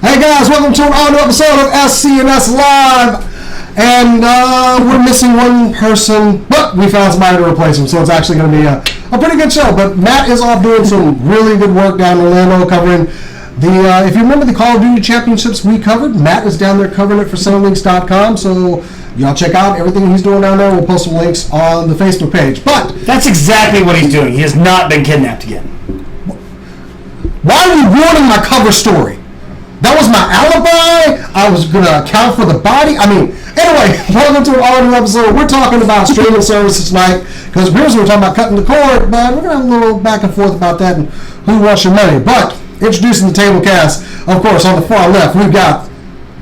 Hey guys, welcome to an all-new episode of SCNS Live. And we're missing one person, but we found somebody to replace him, so it's actually going to be a pretty good show. But Matt is off doing some really good work down in Orlando covering the, if you remember the Call of Duty Championships we covered, Matt is down there covering it for Cinelinx.com, so y'all check out everything he's doing down there. We'll post some links on the Facebook page. But that's exactly what he's doing. He has not been kidnapped again. Why are you ruining my cover story? That was my alibi. I was going to account for the body. I mean, anyway, welcome to an all-new episode. We're talking about streaming services tonight because previously we were talking about cutting the cord, but we're going to have a little back and forth about that and who wants your money. But introducing the table cast, of course, on the far left, we've got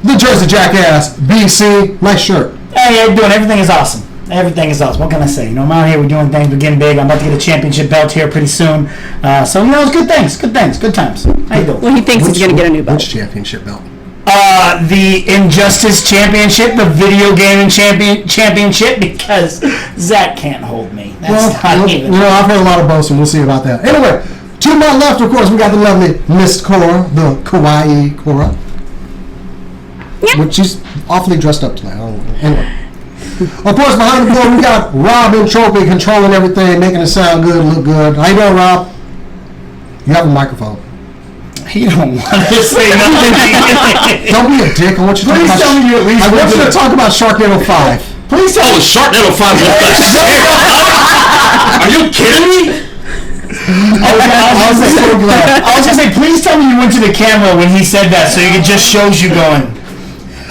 the Jersey Jackass, BC. Nice shirt. Hey, how you doing? Everything is awesome. Everything is awesome. What can I say? You know, I'm out here, we're doing things, we're getting big. I'm about to get a championship belt here pretty soon. So, you know, it's good things, good times. How you doing? Well, he thinks he's going to get a new belt. Which championship belt? The Injustice Championship, the video gaming championship, because Zach can't hold me. That's not even. You know, I've heard a lot of boasting. We'll see about that. Anyway, to my left, of course, we got the lovely Miss Cora, the kawaii Cora. Yep. Which she's awfully dressed up tonight. Anyway. Of course, behind the board, we got Rob Entropy controlling everything, making it sound good, look good. How you doing, Rob? You have a microphone. You don't want to say nothing. Don't be a dick. I want you to Please tell me you at least I want you to talk about Sharknado 5. Please tell me. Sharknado 5 is what the heck? Are you kidding me? I was going to say, please tell me you went to the camera when he said that so it just shows you going.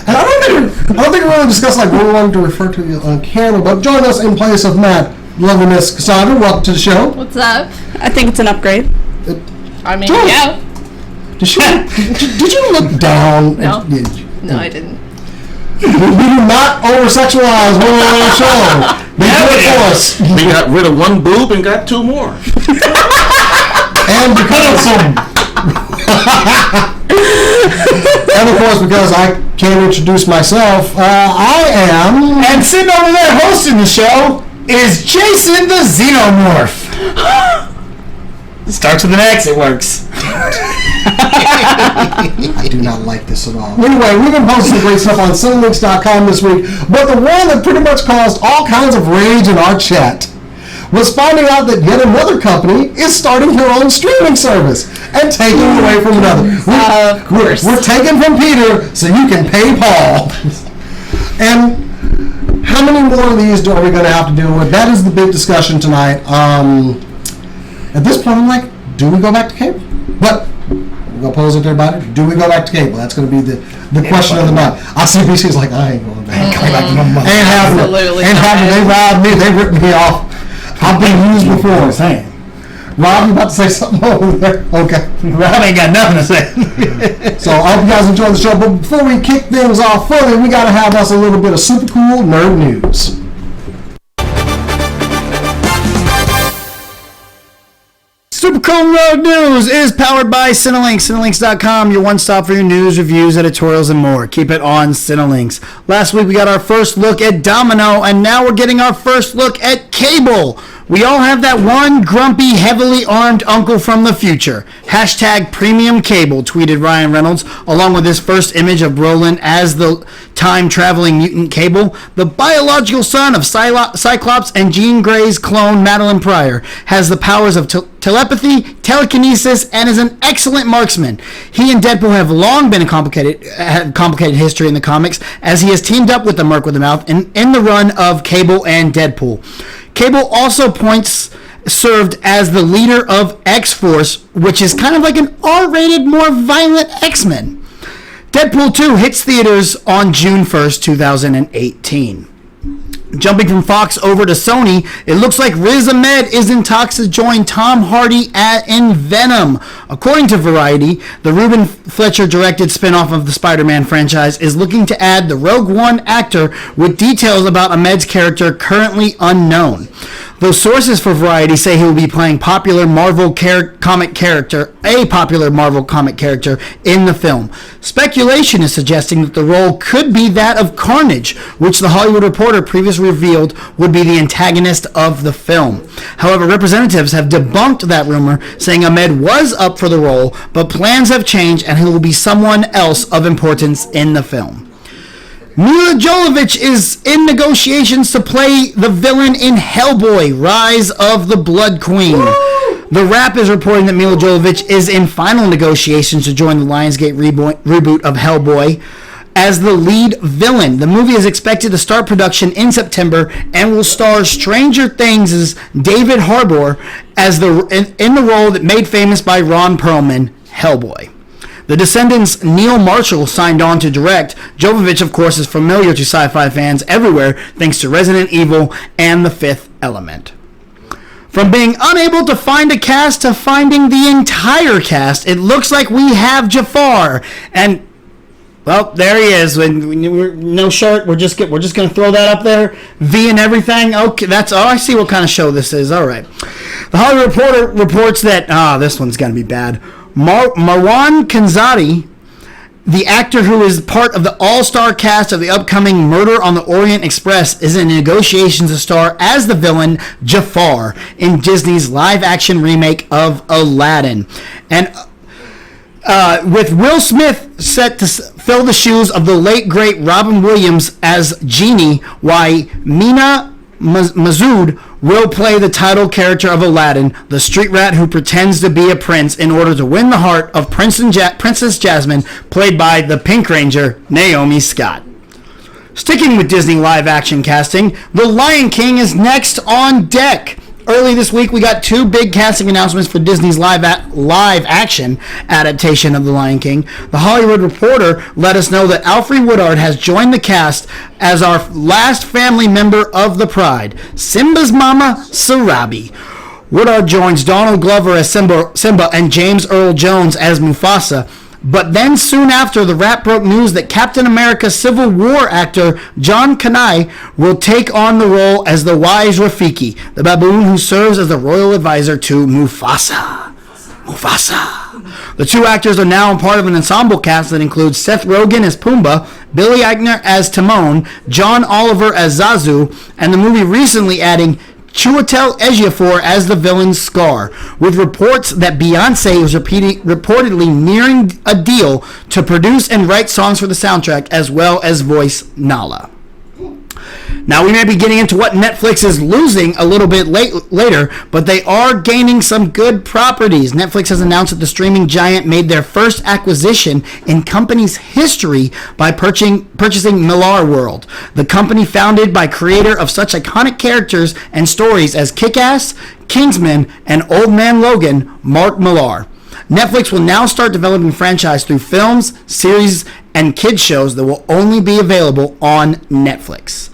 And I don't think we really discussed like what we wanted to refer to you on camera, but join us in place of Matt. Lovely Miss Cassandra, welcome to the show. What's up? I think it's an upgrade. I mean, Joyce, yeah. Did you look down? No. No, I didn't. We do not over-sexualize women on our show. They do it for us. We got rid of one boob and got two more. And because and of course, because I can't introduce myself, I am... And sitting over there hosting the show is Jason the Xenomorph. Starts with an X, it works. I do not like this at all. Anyway, we've been posting great stuff on Cinelinx.com this week, but the one that pretty much caused all kinds of rage in our chat was finding out that yet another company is starting their own streaming service and taking away from another. Of course. We're taking from Peter so you can pay Paul. And how many more of these are we going to have to deal with? That is the big discussion tonight. At this point, I'm like, do we go back to cable? But we're going to pose it to everybody. Do we go back to cable? That's going to be the question of the night. I see BC's like, I ain't going back. Ain't having it. Ain't having it. They robbed me. They ripped me off. I've been used before. Rob, you about to say something over there? Okay. Rob ain't got nothing to say. So I hope you guys enjoy the show. But before we kick things off fully, we got to have us a little bit of super cool nerd news. Super Cool Road News is powered by Cinelinx. Cinelinx.com, your one stop for your news, reviews, editorials, and more. Keep it on Cinelinx. Last week we got our first look at Domino, and now we're getting our first look at Cable. We all have that one grumpy, heavily armed uncle from the future. Hashtag premium cable, tweeted Ryan Reynolds, along with his first image of Brolin as the time-traveling mutant Cable. The biological son of Cyclops and Jean Grey's clone, Madeline Pryor, has the powers of telepathy, telekinesis, and is an excellent marksman. He and Deadpool have long been a complicated history in the comics, as he has teamed up with the Merc with a Mouth in the run of Cable and Deadpool. Cable also served as the leader of X-Force, which is kind of like an R-rated, more violent X-Men. Deadpool 2 hits theaters on June 1st, 2018. Jumping from Fox over to Sony, it looks like Riz Ahmed is in talks to join Tom Hardy in Venom. According to Variety, the Ruben Fletcher-directed spin-off of the Spider-Man franchise is looking to add the Rogue One actor with details about Ahmed's character currently unknown. Though sources for Variety say he will be playing a popular Marvel comic character in the film. Speculation is suggesting that the role could be that of Carnage, which The Hollywood Reporter previously revealed would be the antagonist of the film. However, representatives have debunked that rumor, saying Ahmed was up for the role, but plans have changed and he will be someone else of importance in the film. Mila Jovovich is in negotiations to play the villain in Hellboy, Rise of the Blood Queen. Woo! The Wrap is reporting that Mila Jovovich is in final negotiations to join the Lionsgate reboot of Hellboy as the lead villain. The movie is expected to start production in September and will star Stranger Things' David Harbour as in the role that made famous by Ron Perlman, Hellboy. The Descendants' Neil Marshall signed on to direct. Jovovich, of course, is familiar to sci-fi fans everywhere thanks to Resident Evil and The Fifth Element. From being unable to find a cast to finding the entire cast, it looks like we have Jafar. And, well, there he is. No shirt. We're just going to throw that up there. V and everything. Okay, I see what kind of show this is. All right. The Hollywood Reporter reports that, this one's going to be bad. Marwan Khanzadi, the actor who is part of the all-star cast of the upcoming Murder on the Orient Express, is in negotiations to star as the villain Jafar in Disney's live-action remake of Aladdin. And with Will Smith set to fill the shoes of the late, great Robin Williams as Genie, Mina Masood will play the title character of Aladdin, the street rat who pretends to be a prince in order to win the heart of Princess Jasmine, played by the Pink Ranger, Naomi Scott. Sticking with Disney live-action casting, The Lion King is next on deck. Early this week, we got two big casting announcements for Disney's live-action adaptation of The Lion King. The Hollywood Reporter let us know that Alfre Woodard has joined the cast as our last family member of the Pride, Simba's mama, Sarabi. Woodard joins Donald Glover as Simba and James Earl Jones as Mufasa. But then soon after, the Wrap broke news that Captain America Civil War actor John Kanai will take on the role as the wise Rafiki, the baboon who serves as the royal advisor to Mufasa. The two actors are now part of an ensemble cast that includes Seth Rogen as Pumbaa, Billy Eichner as Timon, John Oliver as Zazu, and the movie recently adding Chiwetel Ejiofor as the villain Scar, with reports that Beyonce is reportedly nearing a deal to produce and write songs for the soundtrack, as well as voice Nala. Now, we may be getting into what Netflix is losing a little bit later, but they are gaining some good properties. Netflix has announced that the streaming giant made their first acquisition in company's history by purchasing Millar World, the company founded by creator of such iconic characters and stories as Kick-Ass, Kingsman, and Old Man Logan, Mark Millar. Netflix will now start developing franchise through films, series, and kids shows that will only be available on Netflix.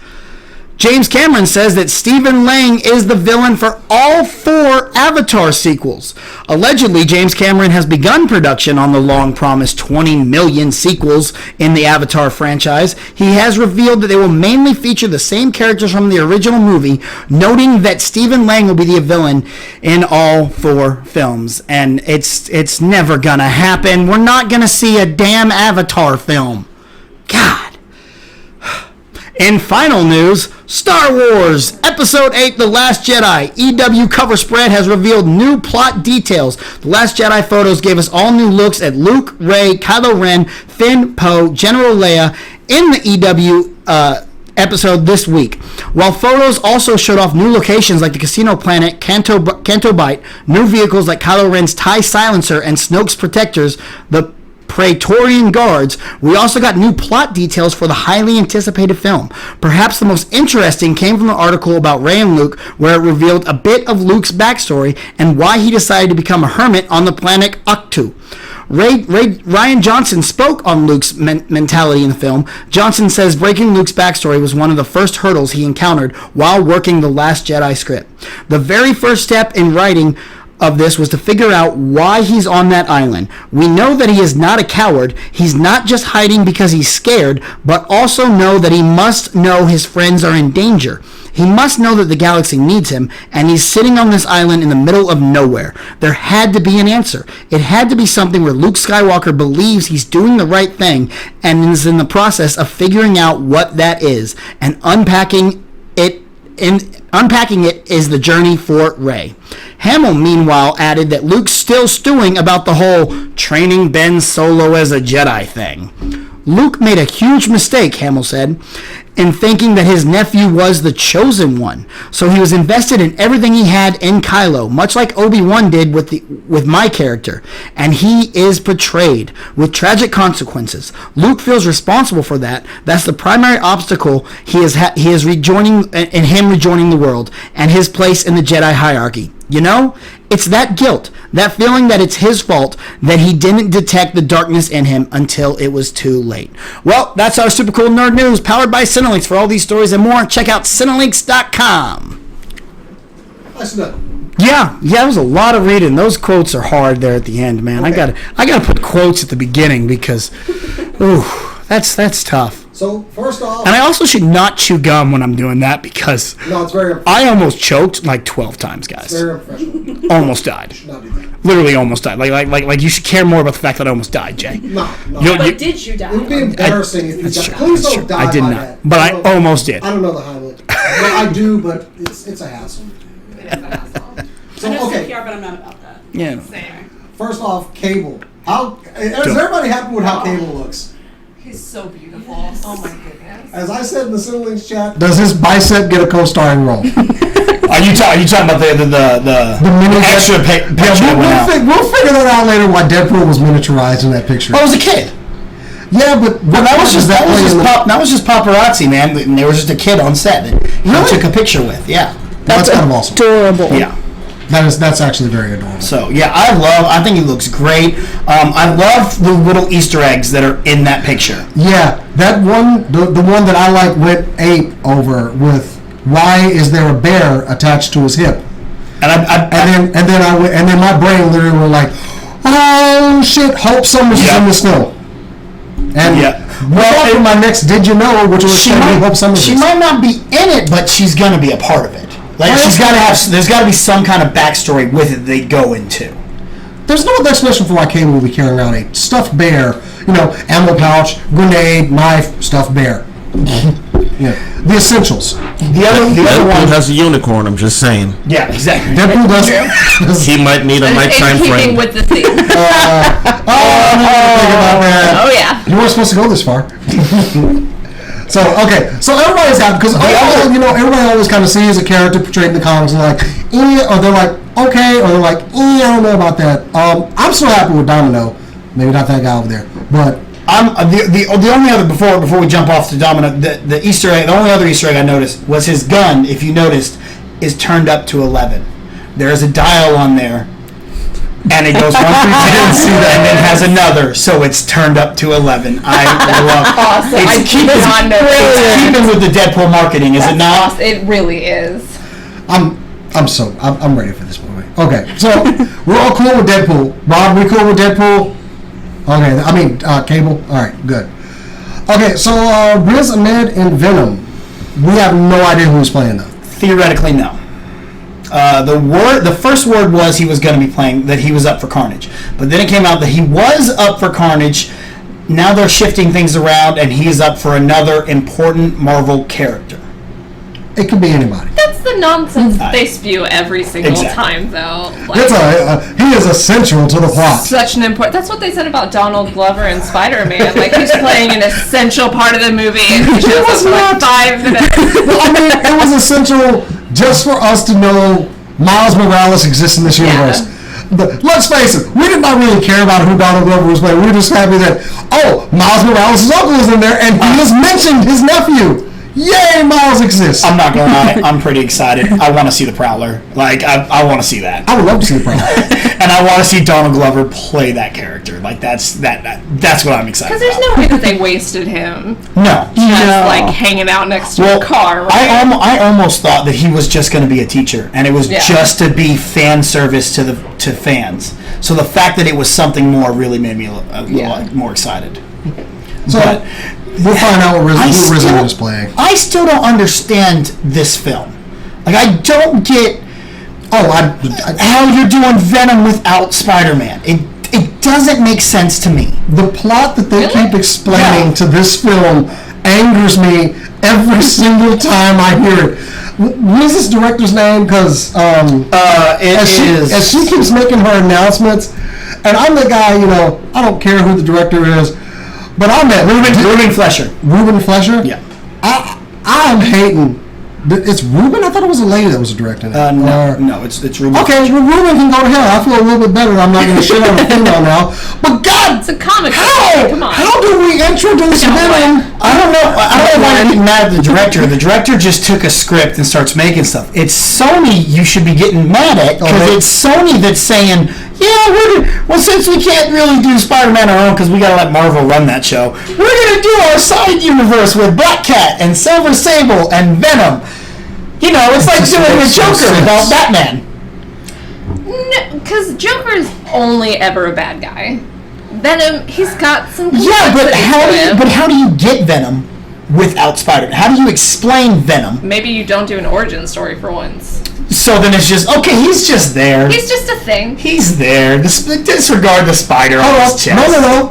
James Cameron says that Stephen Lang is the villain for all 4 Avatar sequels. Allegedly, James Cameron has begun production on the long-promised 20 million sequels in the Avatar franchise. He has revealed that they will mainly feature the same characters from the original movie, noting that Stephen Lang will be the villain in all 4 films. And it's never gonna happen. We're not gonna see a damn Avatar film. God. In final news, Star Wars Episode 8 The Last Jedi EW cover spread has revealed new plot details. The Last Jedi photos gave us all new looks at Luke, Rey, Kylo Ren, Finn, Poe, General Leia in the EW episode this week. While photos also showed off new locations like the casino planet Canto Bight, new vehicles like Kylo Ren's TIE Silencer and Snoke's protectors, the Praetorian Guards, we also got new plot details for the highly anticipated film. Perhaps the most interesting came from the article about Rey and Luke, where it revealed a bit of Luke's backstory and why he decided to become a hermit on the planet Ahch-To. Rian Johnson spoke on Luke's mentality in the film. Johnson says breaking Luke's backstory was one of the first hurdles he encountered while working the Last Jedi script. The very first step in writing of this was to figure out why he's on that island. We know that he is not a coward. He's not just hiding because he's scared, but also know that he must know his friends are in danger. He must know that the galaxy needs him, and he's sitting on this island in the middle of nowhere. There had to be an answer. It had to be something where Luke Skywalker believes he's doing the right thing and is in the process of figuring out what that is, and unpacking it is the journey for Rey. Hamill, meanwhile, added that Luke's still stewing about the whole training Ben Solo as a Jedi thing. Luke made a huge mistake, Hamill said, in thinking that his nephew was the chosen one. So he was invested in everything he had in Kylo, much like Obi-Wan did with my character. And he is portrayed with tragic consequences. Luke feels responsible for that. That's the primary obstacle he is rejoining the world and his place in the Jedi hierarchy. You know, it's that guilt, that feeling that it's his fault that he didn't detect the darkness in him until it was too late. Well, that's our super cool nerd news powered by Cinelinx. For all these stories and more, check out Cinelinx.com. That's enough. Yeah, it was a lot of reading. Those quotes are hard there at the end, man. Okay. I gotta put quotes at the beginning because, ooh, that's tough. So first off, And I also should not chew gum when I'm doing that because no, it's very I almost choked like 12 times, guys. very unprofessional. Almost died. Should not do that. Literally almost died. Like you should care more about the fact that I almost died, Jay. No. You- Did you die? It would be embarrassing if you That's got. true, Please that's don't true. die I did by not, that. but I don't- almost did. I don't know the Heimlich. Well, I do, but it's a hassle. So I know okay, CPR, but I'm not about that. Yeah. first off, Cable. Is everybody happy with how Cable looks? He's so beautiful. Oh my goodness. As I said in the Cinelinx chat, does his bicep get a co-starring role? Are you talking about the mini extra picture that went out? we'll figure that out later. Why Deadpool was miniaturized in that picture? Oh, I was a kid. Yeah, but That was just paparazzi, man. And there was just a kid on set that he took a picture with. Yeah. That's kind of awesome. Adorable. Yeah. That's actually very adorable. So yeah, I think he looks great. I love the little Easter eggs that are in that picture. Yeah, that one, the one that I went ape over with. Why is there a bear attached to his hip? And then my brain literally went like, oh shit! Hope Summers is in the snow. And well, my next Did You Know, which was Hope Summers. She might not be in it, but she's gonna be a part of it. Like there's got to be some kind of backstory with it they go into. There's no explanation for why Cable will be carrying around a stuffed bear, ammo pouch, grenade, knife, stuffed bear. Yeah, the essentials. The other Deadpool one has a unicorn, I'm just saying. Yeah, exactly. Deadpool does. He might need a In nighttime keeping frame. with the theme. I didn't even think about that. Oh yeah. You weren't supposed to go this far. So everybody's happy because everybody always kind of sees a character portrayed in the comics and they're like, or they're like, okay, or they're like, I don't know about that. I'm so happy with Domino. Maybe not that guy over there, but I'm the only other before we jump off to Domino, the Easter egg, the only other Easter egg I noticed was his gun. If you noticed, is turned up to 11. There is a dial on there. And it goes 1 through 10, and then has another, so it's turned up to 11. I love it. Awesome. I It's did not know it's keeping with the Deadpool marketing, is it not? Awesome. It really is. I'm ready for this movie. Okay, so we're all cool with Deadpool. Rob, we cool with Deadpool? Okay, Cable. All right, good. Okay, so Riz Ahmed and Venom. We have no idea who's playing them. Theoretically, no. The first word was he was going to be playing, that he was up for Carnage. But then it came out that he was up for Carnage. Now they're shifting things around, and he's up for another important Marvel character. It could be anybody. That's the nonsense they spew every single time, though. He is essential to the plot. Such an important. That's what they said about Donald Glover and Spider-Man. Like he's playing an essential part of the movie, and he shows up for like 5 minutes. It was essential just for us to know Miles Morales exists in this universe. But let's face it, we did not really care about who Donald Glover was playing. We were just happy that Miles Morales' uncle is in there, and he has mentioned his nephew. Yay, Miles exists. I'm not going to lie, I'm pretty excited. I want to see the Prowler. Like, I want to see that. I would love to see the Prowler. And I want to see Donald Glover play that character. Like, that's what I'm excited Because there's no way that they wasted him. No. Just like hanging out next to a car. Right? I almost thought that he was just going to be a teacher, and it was just to be fan service to fans. So the fact that it was something more really made me a little more excited. So But we'll find out who still- Rizzler is playing. I still don't understand this film. Like, I don't get how you're doing Venom without Spider-Man. It doesn't make sense to me. The plot that they keep explaining Yeah. to this film angers me every single time I hear it. What is this director's name? Because as she keeps making her announcements, and I'm the guy, I don't care who the director is, but I'm that Ruben Flesher. Ruben Flesher. Yeah. I'm hating. It's Ruben? I thought it was a lady that was directing it. No, it's Ruben. Okay, well, Ruben can go to hell. I feel a little bit better. I'm not going to shit on a female now. But God, It's a comic. Come on. how do we introduce Venom? I don't know why I'm getting mad at the director. The director just took a script and starts making stuff. It's Sony you should be getting mad at, because it's Sony that's saying, since we can't really do Spider-Man on our own because we got to let Marvel run that show, we're going to do our side universe with Black Cat and Silver Sable and Venom. It's like doing the Joker without Batman. No, because Joker's only ever a bad guy. Venom, he's got some. Yeah, but complexity to him. how do you get Venom without Spider-Man? How do you explain Venom? Maybe you don't do an origin story for once. So then it's just, okay, he's just there. He's just a thing. He's there. Disregard the spider on his chest. No.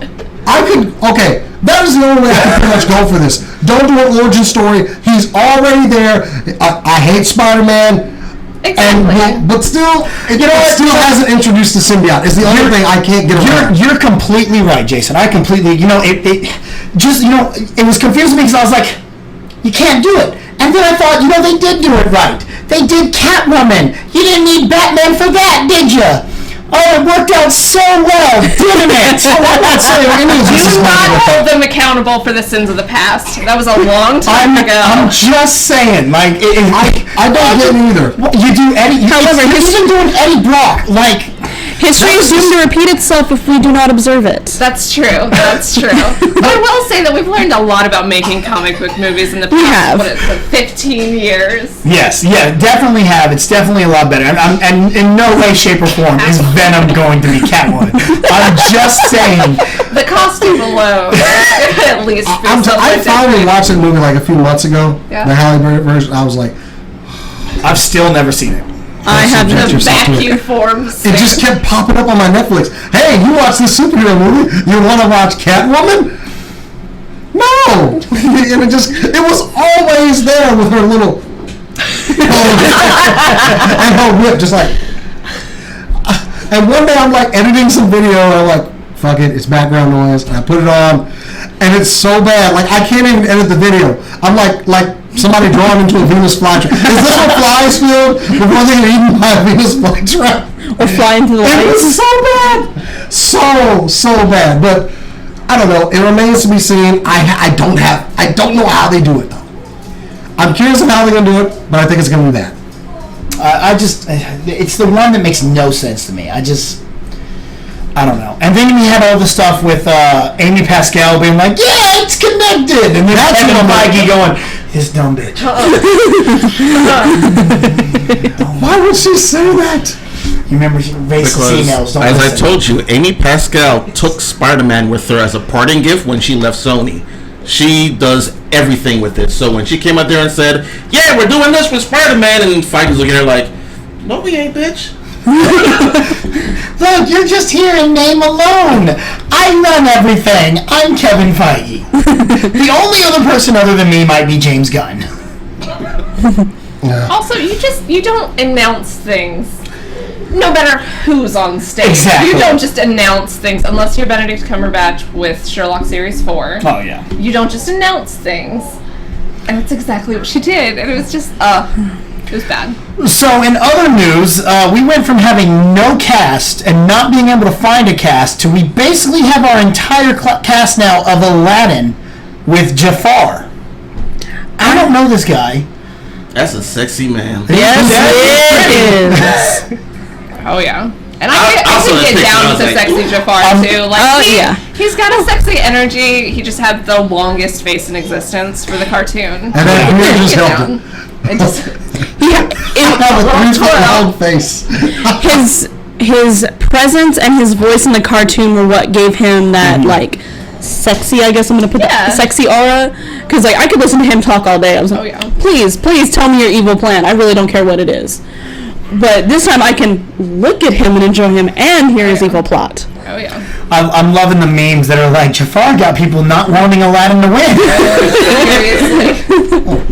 That is the only way I can pretty much go for this. Don't do an origin story. He's already there. I hate Spider-Man. Exactly. But still, it still hasn't introduced the symbiote. It's the only thing I can't get around. You're completely right, Jason. I completely, it was confusing me because I was like, you can't do it. And then I thought, they did do it right. They did Catwoman. You didn't need Batman for that, did you? Oh, it worked out so well, didn't it? I'm not saying any of this is Do going not to work hold out. them accountable for the sins of the past. That was a long time ago. I'm just saying, like, I don't get it either. You do Eddie. However, you're even doing Eddie Brock, like. History is doomed to repeat itself if we do not observe it. That's true. But I will say that we've learned a lot about making comic book movies in the past. have. 15 years. Yes, definitely have. It's definitely a lot better. And in no way, shape, or form is Venom going to be Catwoman. I'm just saying. The costume alone, at least. I finally watched the movie like a few months ago. Yeah. The Halle Berry version. I was like, I've still never seen it. I have subject The yourself to vacuum forms. it just kept popping up on my Netflix. Hey, you watch this superhero movie? You want to watch Catwoman? No! And it was always there with her little and her whip, just like. And one day I'm like editing some video and I'm like, fuck it, it's background noise, and I put it on, and it's so bad, like I can't even edit the video. I'm like somebody drawn into a Venus flytrap. Is this what flies feel before they get eaten by a Venus flytrap? Or fly into the It was lights. so bad, so bad. But I don't know. It remains to be seen. I don't know how they do it though. I'm curious of how they're gonna do it, but I think it's gonna be that. It's the one that makes no sense to me. I don't know. And then we had all the stuff with Amy Pascal being like, yeah, it's connected. And then Kevin Feige going, this dumb bitch. Why would she say that? You remember racist emails. Don't As I listen. told you, Amy Pascal took Spider-Man with her as a parting gift when she left Sony. She does everything with it. So when she came out there and said, yeah, we're doing this with Spider-Man, and Feige's looking at her like, no, we ain't, bitch. Look, you're just here in name alone. I run everything. I'm Kevin Feige. The only other person other than me might be James Gunn. Also, you don't announce things. No matter who's on stage. Exactly. You don't just announce things unless you're Benedict Cumberbatch with Sherlock Series 4. Oh, yeah. You don't just announce things. And that's exactly what she did. And it was just, it was bad. So, in other news, we went from having no cast and not being able to find a cast to we basically have our entire cast now of Aladdin with Jafar. I don't know this guy. That's a sexy man. Yes, it is. Oh, yeah. And I also can the get picture, down I was to like, sexy Jafar, too. Like, yeah. He's got a sexy energy. He just had the longest face in existence for the cartoon. And then Get just helped down. it. It just... Now the 3-foot long face. His presence and his voice in the cartoon were what gave him that like sexy, I guess I'm gonna put Yeah. the sexy aura, because like I could listen to him talk all day. I was like, Oh, yeah. please tell me your evil plan. I really don't care what it is. But this time I can look at him and enjoy him and hear his evil plot. Oh yeah. I'm loving the memes that are like, Jafar got people not wanting Aladdin to win. Seriously.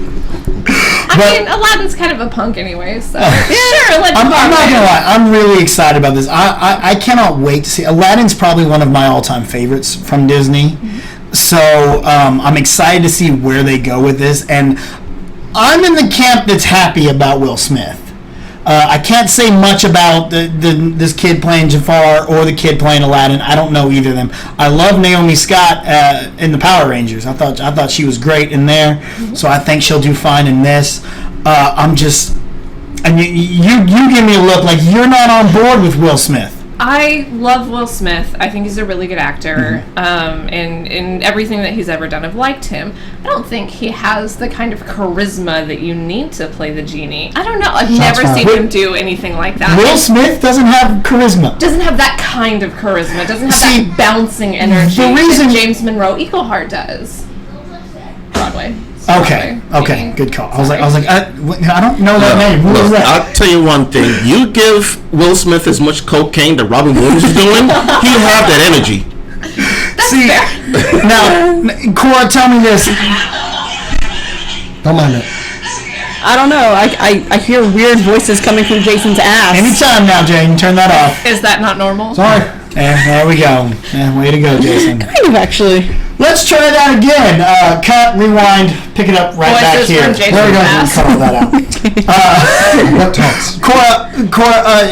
I mean, Aladdin's kind of a punk anyway, so sure. Let I'm not gonna lie. I'm really excited about this. I cannot wait to see. Aladdin's probably one of my all-time favorites from Disney. So I'm excited to see where they go with this. And I'm in the camp that's happy about Will Smith. I can't say much about this kid playing Jafar or the kid playing Aladdin. I don't know either of them. I love Naomi Scott in the Power Rangers. I thought she was great in there. So I think she'll do fine in this. I'm just, and you give me a look like you're not on board with Will Smith. I love Will Smith. I think he's a really good actor. And in everything that he's ever done, I've liked him. I don't think he has the kind of charisma that you need to play the genie. I don't know. I've never seen him do anything like that. Will Smith doesn't have charisma. Doesn't have that kind of charisma. Doesn't have See, that bouncing energy the reason- that James Monroe Eagleheart does. Broadway. Okay, good call. I was like, I don't know that name. Who was that? I'll tell you one thing. You give Will Smith as much cocaine that Robin Williams is doing, he'll have that energy. See, now, Cora, tell me this. Don't mind it. I don't know. I hear weird voices coming from Jason's ass. Anytime now, Jane. Turn that off. Is that not normal? Sorry. There we go. Way to go, Jason. Kind of, actually. Let's try that again. Cut, rewind, pick it up right back Voices here. from Jason's There we go. ass. Cut all that out. What talks? Cora,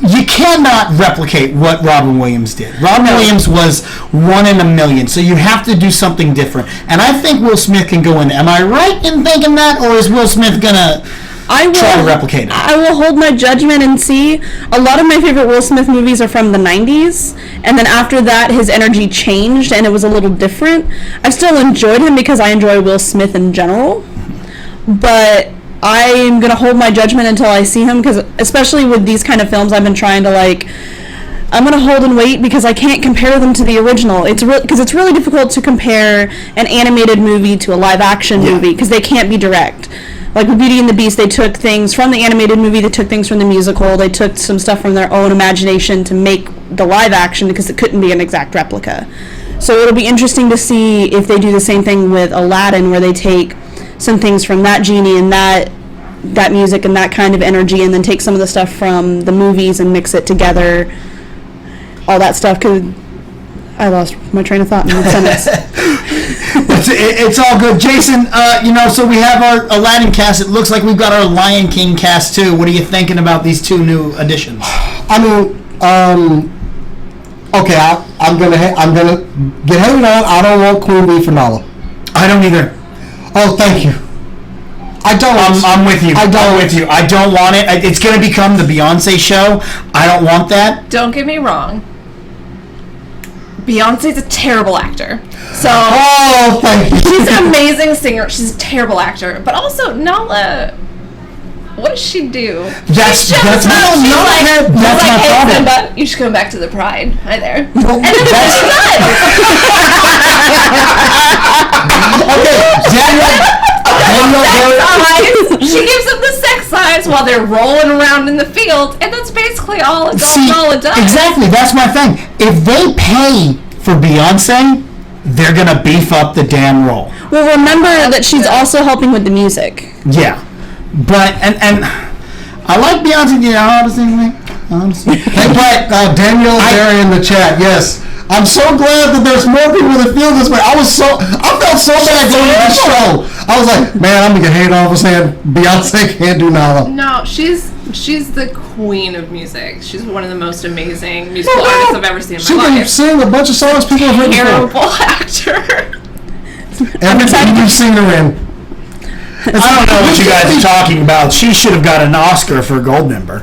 you cannot replicate what Robin Williams did. Robin Williams was one in a million, so you have to do something different. And I think Will Smith can go in. Am I right in thinking that, or is Will Smith gonna try to replicate it? I will hold my judgment and see. A lot of my favorite Will Smith movies are from the 90s, and then after that his energy changed and it was a little different. I still enjoyed him because I enjoy Will Smith in general, but I'm going to hold my judgment until I see him, because especially with these kind of films I've been trying to I'm going to hold and wait because I can't compare them to the original. Because it's really difficult to compare an animated movie to a live action movie because they can't be direct. Like with Beauty and the Beast, they took things from the animated movie, they took things from the musical, they took some stuff from their own imagination to make the live action because it couldn't be an exact replica. So it'll be interesting to see if they do the same thing with Aladdin, where they take some things from that genie and that music and that kind of energy, and then take some of the stuff from the movies and mix it together, all that stuff. Cause I lost my train of thought in mid-sentence. It's all good. Jason, so we have our Aladdin cast. It looks like we've got our Lion King cast too. What are you thinking about these two new additions? I mean, okay, I'm gonna get hated on. I don't want Queen Bee for Nala. I don't either. Oh, thank you. I don't. I'm with you. I'm with you. I don't want it. It's going to become the Beyonce show. I don't want that. Don't get me wrong. Beyonce's a terrible actor. So Oh, thank you. she's an amazing singer. She's a terrible actor. But also, Nala, what does she do? That's She's my hey, problem. Simba, you should come back to the Pride. Hi there. Well, And then that's what she does. She gives them the sex signs while they're rolling around in the field, and that's basically all Nala does. Exactly. That's my thing. If they pay for Beyonce, they're going to beef up the damn role. Well, remember that she's also helping with the music. Yeah. But, and I like Beyonce, you know how to sing me? Honestly. But Daniel Barry in the chat, yes. I'm so glad that there's more people that feel this way. I felt so bad going to this show. I was like, man, I'm gonna get hate on for saying Beyonce can't do Nala. No, she's the queen of music. She's one of the most amazing musical artists I've ever seen in She my can life. sing a bunch of songs people have written before. Terrible actor. Everything you've seen her in. I don't know what you guys are talking about. She should have got an Oscar for Goldmember.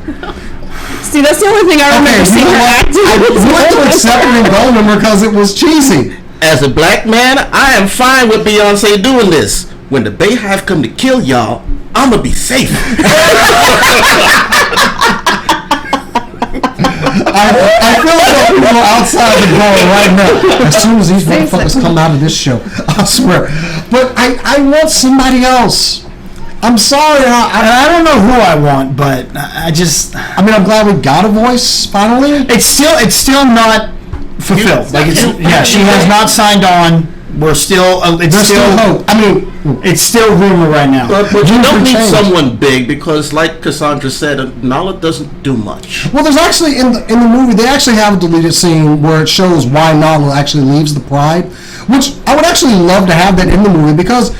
See, that's the only thing I remember Okay, seeing her acting. I went to accept it in Goldmember because it was cheesy. As a black man, I am fine with Beyonce doing this. When the Bayhive come to kill y'all, I'ma be safe. I feel like people outside the door right now. As soon as these motherfuckers come out of this show, I swear. But I want somebody else. I'm sorry. I don't know who I want, but I mean, I'm glad we got a voice finally. It's still not fulfilled. She has not signed on. We're still. There's still hope. I mean, it's still rumor right now. But you don't need someone big because, like Cassandra said, Nala doesn't do much. Well, there's actually in the movie they actually have a deleted scene where it shows why Nala actually leaves the Pride, which I would actually love to have that in the movie because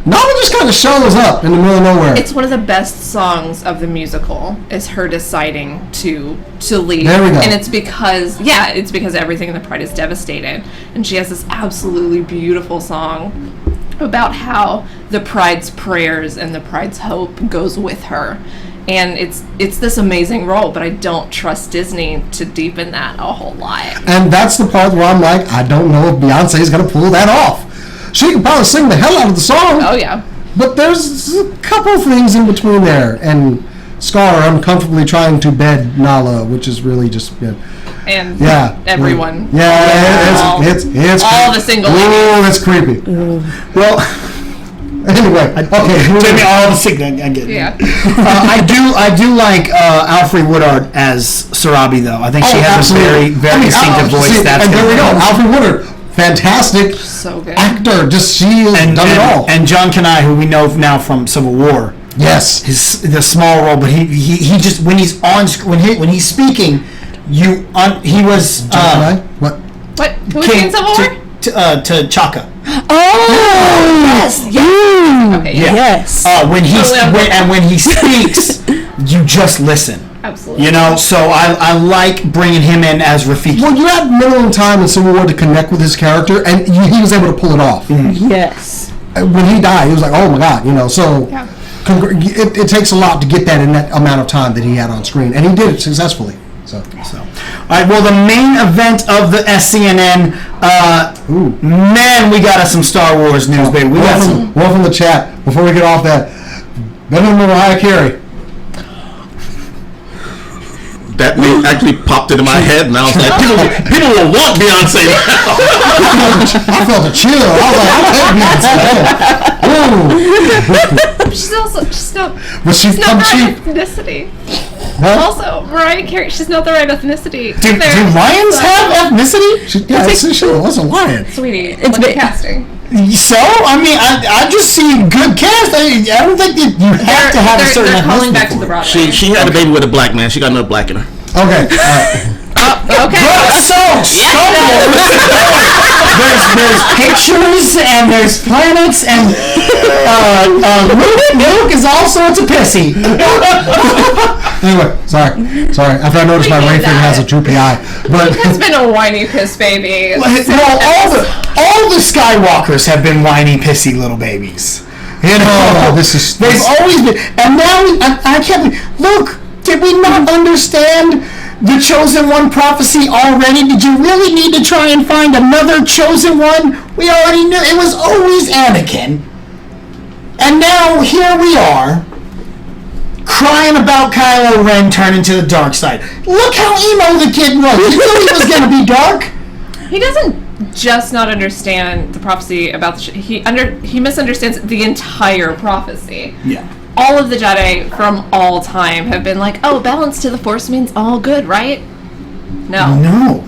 Nala just kind of shows up in the middle of nowhere. It's one of the best songs of the musical. Is her deciding to leave. There we go. And it's because everything in the Pride is devastated, and she has this absolutely beautiful song about how the Pride's prayers and the Pride's hope goes with her. And it's this amazing role, but I don't trust Disney to deepen that a whole lot. And that's the part where I'm like, I don't know if Beyonce is going to pull that off. She can probably sing the hell out of the song. Oh, yeah. But there's a couple things in between there. And Scar uncomfortably trying to bed Nala, which is really just... And everyone. Yeah, it's all the single ladies. Oh, it's creepy. Well... Anyway, okay. Maybe all the single... I get it. Yeah. I do like Alfre Woodard as Sarabi, though. I think she has a very, very distinctive voice. And there we go. Alfre Woodard. Fantastic so good. Actor. She has done it all. And John Kanai, who we know now from Civil War. Yes. The small role, but he just when he's on when he's speaking, he was John Kanai? What? Who was in Civil War? To Chaka. Oh yes. Okay. Yeah. Yes. When he speaks, you just listen. Absolutely. You know, so I like bringing him in as Rafiki. Well, you had minimum time in Civil War to connect with his character, and he was able to pull it off. Mm-hmm. Yes. When he died, he was like, oh my God, so it takes a lot to get that in that amount of time that he had on screen, and he did it successfully. So. All right, well, the main event of the SCNN, man, we got us some Star Wars news, baby. We got some. One from the chat, before we get off that, better than Mariah Carey. That name actually popped into my head, and I was like, people will want Beyonce now. I felt a chill. I was like, I'll take Beyonce. She's not But she's the right ethnicity. Huh? Also, Mariah Carey, she's not the right ethnicity. Do lions have ethnicity? She was a lion. Sweetie, it's been casting. So, I mean, I just see good cast. I don't think that you have to have a certain They're calling ethnicity back to for the it. Broadway. She had a baby with a black man. She got another black in her. Okay. Okay. There's pictures and there's planets and Luke is all sorts of pissy. Anyway, sorry. After I noticed my Ray thing has a droopy eye, but It's been a whiny piss baby. Well, all the Skywalkers have been whiny, pissy little babies. You know, they've always been, and now I can't believe. Look, did we not understand the Chosen One prophecy already? Did you really need to try and find another Chosen One? We already knew it was always Anakin. And now here we are, crying about Kylo Ren turning to the dark side. Look how emo the kid was. You knew he was going to be dark. He doesn't just not understand the prophecy about the he misunderstands the entire prophecy. Yeah. All of the Jedi from all time have been like, oh, balance to the Force means all good, right? No.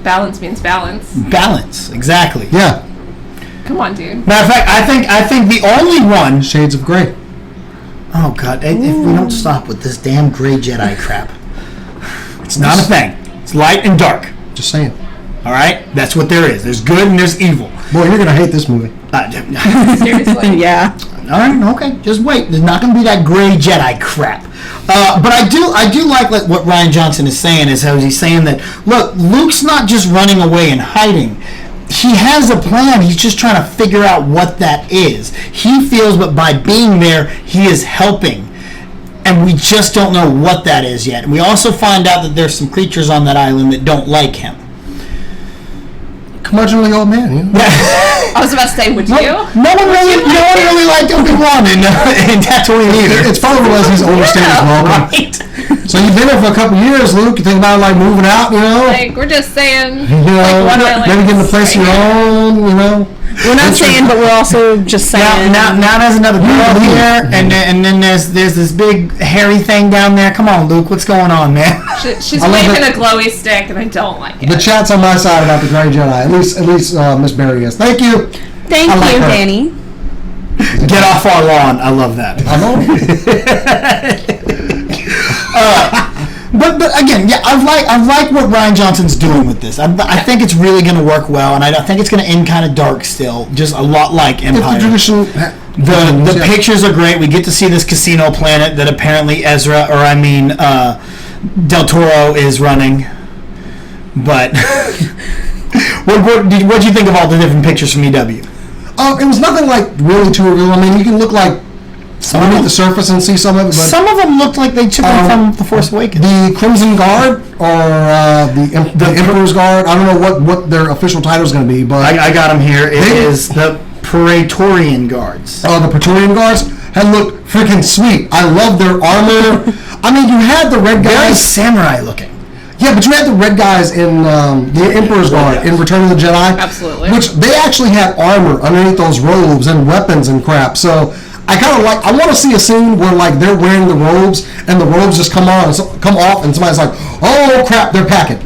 Balance means balance. Balance, exactly. yeah. Come on, dude. Matter of fact, I think the only one. Shades of Grey. Oh God! If we don't stop with this damn gray Jedi crap, it's not a thing. It's light and dark. Just saying. All right, that's what there is. There's good and there's evil. Boy, you're gonna hate this movie. Seriously. Yeah. All right, okay. Just wait. There's not going to be that gray Jedi crap. But I do like what Ryan Johnson is saying. Is how he's saying that look, Luke's not just running away and hiding. He has a plan. He's just trying to figure out what that is. He feels that by being there, he is helping. And we just don't know what that is yet. And we also find out that there's some creatures on that island that don't like him. curmudgeonly old man. You know? I was about to say, would you? No one really liked Obi-Wan in Tatooine either. It's probably because he's overstayed his welcome. Right. So you've been there for a couple of years, Luke. You think about like moving out, you know? Like, we're just saying, You know, like, one island maybe getting a place of your own, you know? We're not saying, but we're also just saying. Now there's another girl here, and then there's this big hairy thing down there. Come on, Luke, what's going on, man? she's I love waving it. a glowy stick, and I don't like it. The chat's on my side about the Grey Jedi. At least Miss Barry is. Thank you. Thank I like you, her. Danny. Get off our lawn. I love that. I know. But again, yeah, I like what Rian Johnson's doing with this. I think it's really going to work well, and I think it's going to end kind of dark still, just a lot like If the Empire. tradition, The pictures are great. We get to see this casino planet that apparently Del Toro is running. But what do you think of all the different pictures from EW? it was nothing like really too real. I mean, you can look like underneath the surface and see some of it, but Some of them looked like they took them from The Force Awakens. the Crimson Guard or the Emperor's Guard, I don't know what their official title is going to be, but I got them here. It They- is the Praetorian Guards. the Praetorian Guards had looked freaking sweet. I love their armor. I mean, you had the red Very guys. samurai looking. Yeah, but you had the red guys in the Emperor's Guard in Return of the Jedi. Absolutely. Which they actually had armor underneath those robes and weapons and crap. So I kind of I want to see a scene where like they're wearing the robes and the robes just come off and somebody's like, oh crap, they're packing.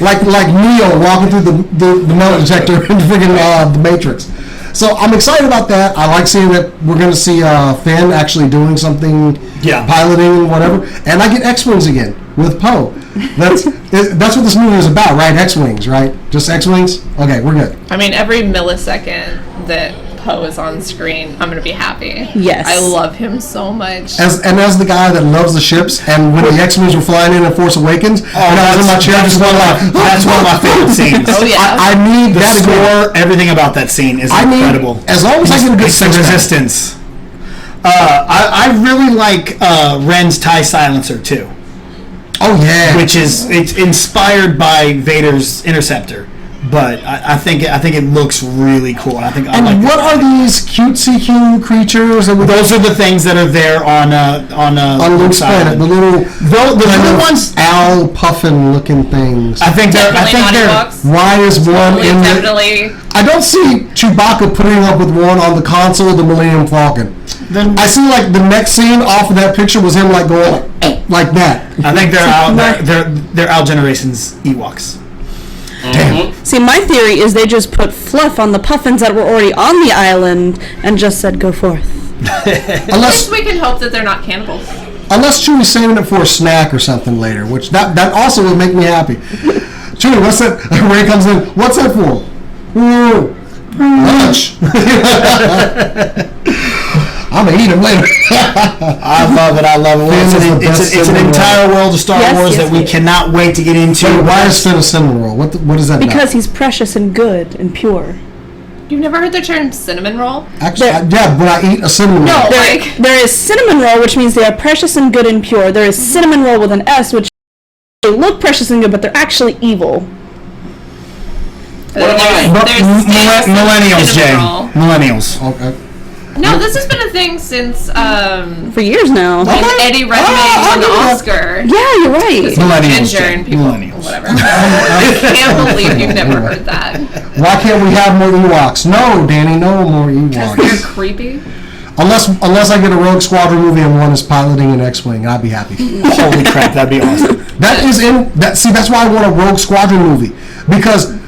Like Neo walking through the metal detector in freaking the Matrix. So I'm excited about that. I like seeing that we're going to see Finn actually doing something, piloting and whatever. And I get X-Wings again with Poe. That's what this movie is about, right? X-Wings, right? Just X-Wings? Okay, we're good. I mean, every millisecond that Poe is on screen, I'm gonna be happy. Yes. I love him so much. As the guy that loves the ships, and when the X-Wings were flying in Force Awakens, and I was in my chair just going like, That's one of my favorite scenes. Oh yeah. I need The that again. score, everything about that scene is I need, incredible. as long as I get a good It's the six-pack. resistance. I really like Ren's TIE silencer too, Oh yeah. which is it's inspired by Vader's interceptor, but I think it looks really cool. I think I And like what that. are these cutesy cute creatures that Those are the things that are there on Luke's planet? The little ones. owl puffin looking things. I think they're. Why is one in the? Definitely. I don't see Chewbacca putting up with one on the console of the Millennium Falcon. Then I see like the next scene off of that picture was him like going like that. I think they're Al Generation's Ewoks. Damn. See, my theory is they just put fluff on the puffins that were already on the island and just said, go forth. At Unless least we can hope that they're not cannibals. Chewie's saving it for a snack or something later, which that also would make me happy. Chewie, what's that? Ray comes in. What's that for? Ooh, lunch. I'm gonna eat him later. I love it. It's an entire world of Star Yes, Wars yes, that we yes. cannot wait to get into. Wait, why is Finn a cinnamon roll? What is that Because he's precious and good and pure. You've never heard the term cinnamon roll? about? Actually, when I eat a cinnamon roll. No. There, Like- there is cinnamon roll, which means they are precious and good and pure. There is cinnamon roll with an S, which they look precious and good, but they're actually evil. What am I? There's Millennials, Jay. cinnamon roll. Millennials. Okay. No, this has been a thing since For years now. when Eddie Redmayne won the I Oscar. Yeah, you're right. Millennials, Ginger Jay. and people, Millennials. whatever. I can't believe you've never heard that. Why can't we have more Ewoks? No, Danny, no more You're Ewoks. creepy. Unless I get a Rogue Squadron movie and one is piloting an X-wing, I'd be happy. Holy crap, that'd be awesome. That's why I want a Rogue Squadron movie, because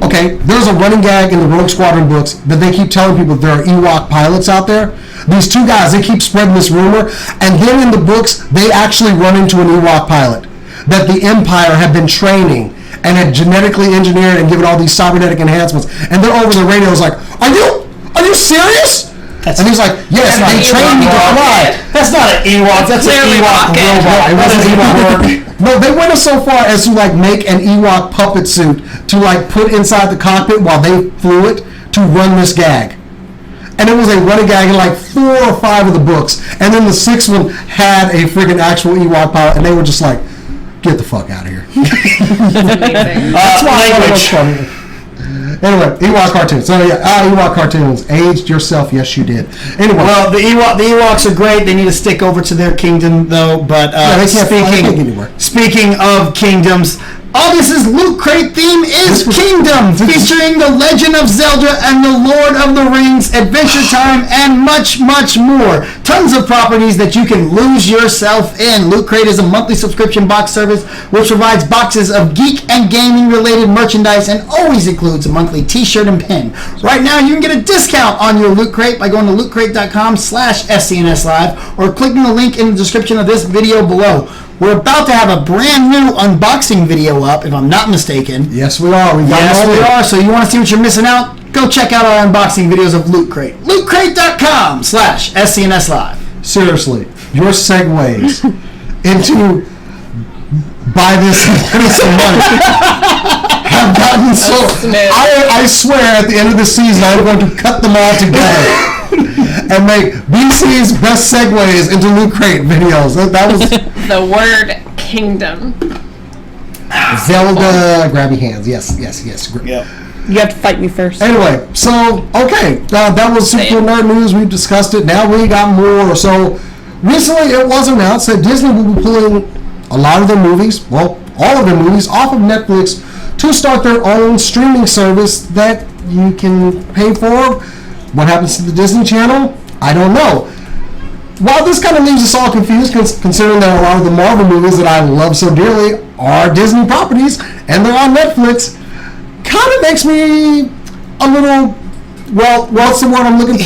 okay, there's a running gag in the Rogue Squadron books that they keep telling people there are Ewok pilots out there. These two guys, they keep spreading this rumor, and then in the books they actually run into an Ewok pilot that the Empire had been training and had genetically engineered and given all these cybernetic enhancements, and they're over the radios like, are you serious? And he's like, yes, That's they not trained me to Ewok. fly. That's not an Ewok. That's an Clearly Ewok rocket. robot. It That wasn't is Ewok Ewok. No, they went so far as to like make an Ewok puppet suit to like put inside the cockpit while they flew it to run this gag. And it was a running gag in like 4 or 5 of the books. And then the 6th one had a freaking actual Ewok pilot, and they were just like, get the fuck out of here. Amazing. That's why I Language. thought it was funny. Anyway, Ewok cartoons. So yeah, Ewok cartoons. Aged yourself. Yes, you did. Anyway. Well, the Ewoks are great. They need to stick over to their kingdom, though. But they can't get anywhere. Speaking of kingdoms, August's Loot Crate theme is Kingdom, featuring The Legend of Zelda and The Lord of the Rings, Adventure Time, and much, much more. Tons of properties that you can lose yourself in. Loot Crate is a monthly subscription box service which provides boxes of geek and gaming related merchandise and always includes a monthly t-shirt and pin. Right now you can get a discount on your Loot Crate by going to lootcrate.com/SCNS Live or clicking the link in the description of this video below. We're about to have a brand new unboxing video up, if I'm not mistaken. Yes, we are. We are. So you want to see what you're missing out? Go check out our unboxing videos of Loot Crate. lootcrate.com/SCNS Live. Seriously, your segues into buy this and pay some money have gotten so... I swear at the end of the season I'm going to cut them all together and make BC's best segues into Loot Crate videos. That was... The word kingdom. Zelda grabby hands. Yes. Yep. You have to fight me first. Anyway, so, okay. That was Super Cool Nerd News. We discussed it. Now we got more. So, recently it was announced that Disney will be pulling a lot of their movies, well, all of their movies, off of Netflix to start their own streaming service that you can pay for. What happens to the Disney Channel? I don't know. While this kind of leaves us all confused, considering that a lot of the Marvel movies that I love so dearly are Disney properties, and they're on Netflix, kind of makes me a little, well, what's the word I'm looking for?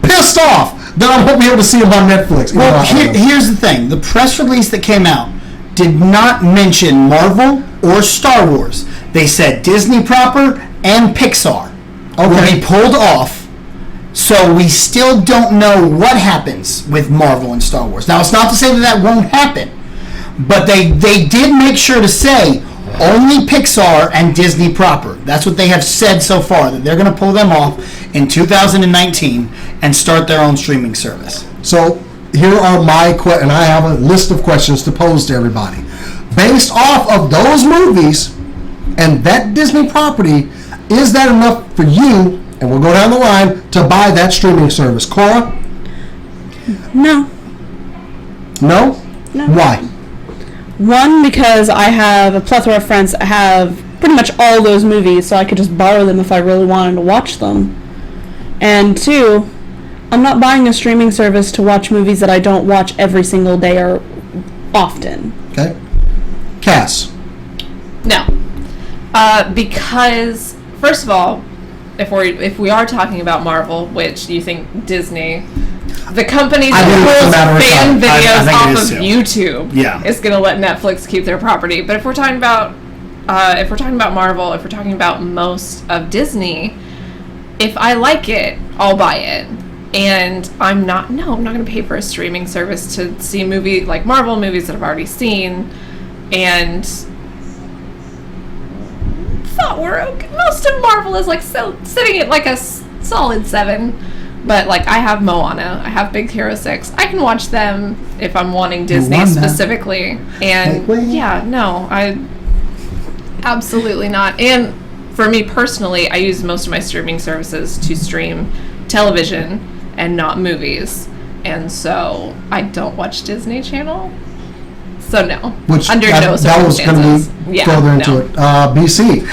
Pissed off that I won't be able to see them on Netflix. Well, here's the thing. The press release that came out did not mention Marvel or Star Wars. They said Disney proper and Pixar will be pulled off. So we still don't know what happens with Marvel and Star Wars. Now, it's not to say that won't happen, but they did make sure to say only Pixar and Disney proper. That's what they have said so far, that they're going to pull them off in 2019 and start their own streaming service. So here are my and I have a list of questions to pose to everybody. Based off of those movies and that Disney property, is that enough for you? And we'll go down the line to buy that streaming service. Cora? No. No? No. Why? One, because I have a plethora of friends that have pretty much all those movies, so I could just borrow them if I really wanted to watch them. And two, I'm not buying a streaming service to watch movies that I don't watch every single day or often. Okay. Cass? No. Because, first of all, if we are talking about Marvel, which you think Disney, the company that pulls fan videos off of YouTube, is going to let Netflix keep their property. But if we're talking about Marvel, if we're talking about most of Disney, if I like it, I'll buy it. And I'm not going to pay for a streaming service to see Marvel movies that I've already seen, and thought we're okay. Most of Marvel is sitting at a solid 7, but I have Moana, I have Big Hero 6. I can watch them if I'm wanting Disney specifically, and I absolutely not. And for me personally, I use most of my streaming services to stream television and not movies, and so I don't watch Disney Channel. So no, which under no circumstances. That was going to be further into it. BC.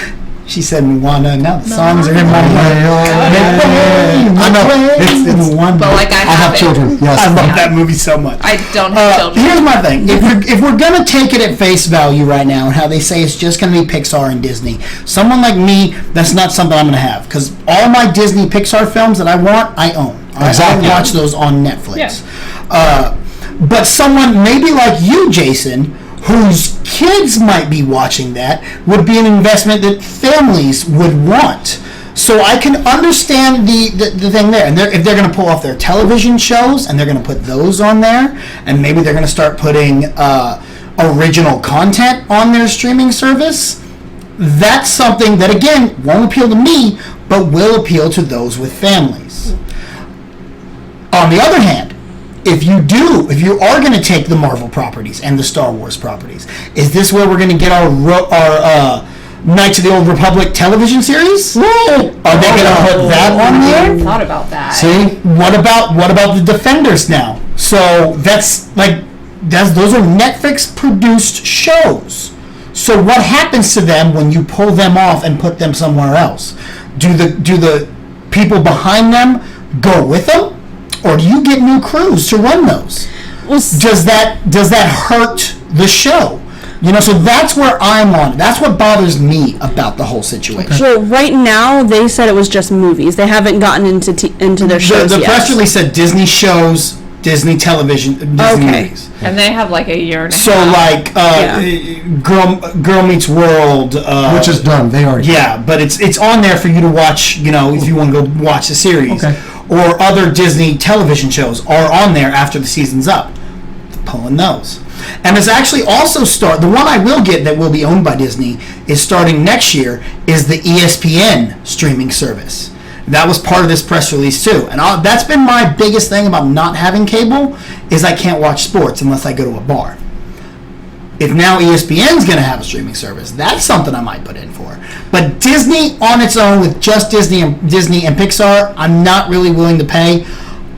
She said Moana. Now the songs are in my head. I know. It's Moana. But I have children. Yes. I love that movie so much. I don't have children. Here's my thing. If we're going to take it at face value right now and how they say it's just going to be Pixar and Disney, someone like me, that's not something I'm going to have. Because all my Disney Pixar films that I want, I own. Exactly. I watch those on Netflix. Yeah. But someone maybe like you, Jason, whose kids might be watching that, would be an investment that families would want. So I can understand the thing there. And if they're going to pull off their television shows and they're going to put those on there, and maybe they're going to start putting original content on their streaming service, that's something that, again, won't appeal to me, but will appeal to those with families. On the other hand, if you are going to take the Marvel properties and the Star Wars properties, is this where we're going to get our Knights of the Old Republic television series? Are they going to put that on I there? hadn't thought about that. See, what about the Defenders now? So those are Netflix produced shows. So what happens to them when you pull them off and put them somewhere else? Do the people behind them go with them, or do you get new crews to run those? Well, Does that hurt the show? So that's where I'm on. That's what bothers me about the whole situation. well, right now they said it was just movies. They haven't gotten into their shows The yet. press release said Disney shows, Disney television, Disney Okay. movies. And they have like a year and a So half. like Girl Meets World, Which is done. They already. yeah, but it's on there for you to watch. If you want to go watch the series, Okay. or other Disney television shows are on there after the season's up. Pulling those, and it's actually also the one I will get that will be owned by Disney is starting next year is the ESPN streaming service. That was part of this press release too, and that's been my biggest thing about not having cable is I can't watch sports unless I go to a bar. If now ESPN's going to have a streaming service, that's something I might put in for. But Disney on its own with just Disney and Pixar, I'm not really willing to pay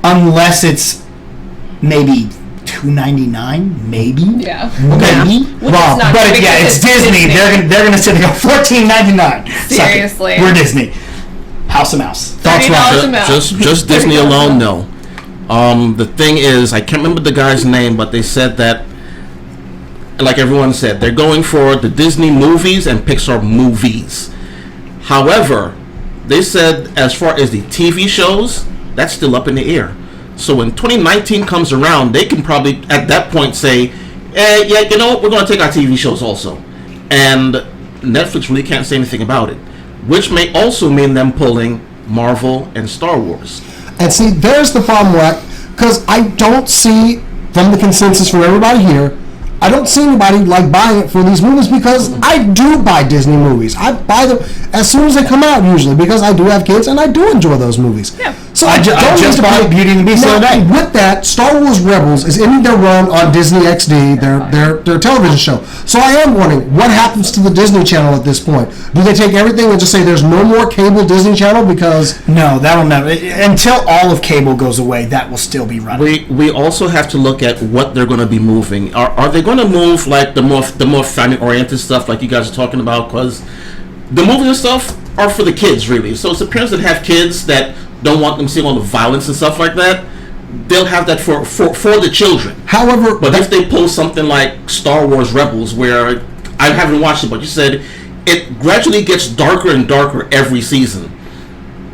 unless it's maybe $2.99, maybe. Yeah. Maybe. Which is not But because yeah, it's Disney. They're gonna sit there and go $14.99. Suck it. Seriously. We're Disney. House of Mouse. Thoughts, $30 Rob? a mouse. Just Disney alone, no. The thing is, I can't remember the guy's name, but they said that, like everyone said, they're going for the Disney movies and Pixar movies. However, they said as far as the TV shows, that's still up in the air. So when 2019 comes around, they can probably at that point say, yeah, you know what, we're going to take our TV shows also. And Netflix really can't say anything about it, which may also mean them pulling Marvel and Star Wars. And see, there's the problem, because I don't see, from the consensus from everybody here, I don't see anybody like buying it for these movies because I do buy Disney movies. I buy them as soon as they come out usually because I do have kids and I do enjoy those movies. Yeah. So I just bought Beauty and the Beast the other day. With that, Star Wars Rebels is ending their run on Disney XD, their television show. So I am wondering, what happens to the Disney Channel at this point? Do they take everything and just say there's no more cable Disney Channel because... No, that'll never. Until all of cable goes away, that will still be running. We also have to look at what they're going to be moving. Are they going to move like the more family oriented stuff like you guys are talking about? Because the movies and stuff are for the kids really. So it's the parents that have kids that don't want them seeing all the violence and stuff like that. They'll have that for the children. However, But if they post something like Star Wars Rebels, where I haven't watched it, but you said it gradually gets darker and darker every season,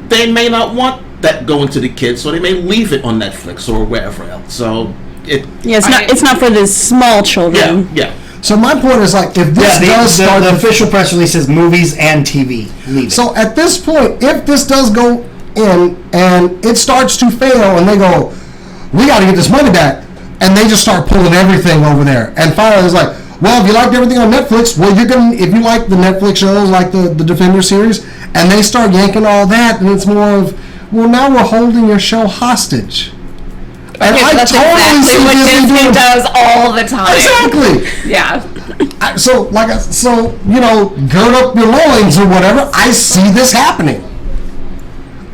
they may not want that going to the kids, so they may leave it on Netflix or wherever else. So it's not for the small children. yeah. So my point is like, if this does start... the official press release says movies and TV. Leave it. So at this point, if this does go in and it starts to fail and they go, we got to get this money back, and they just start pulling everything over there, and finally it's like, well, if you liked everything on Netflix, well, you're gonna, if you like the Netflix shows like the Defender series, and they start yanking all that, and it's more of, well, now we're holding your show hostage. And Okay, that's exactly what Disney does all the time. Exactly. Yeah. So gird up your loins or whatever. I see this happening,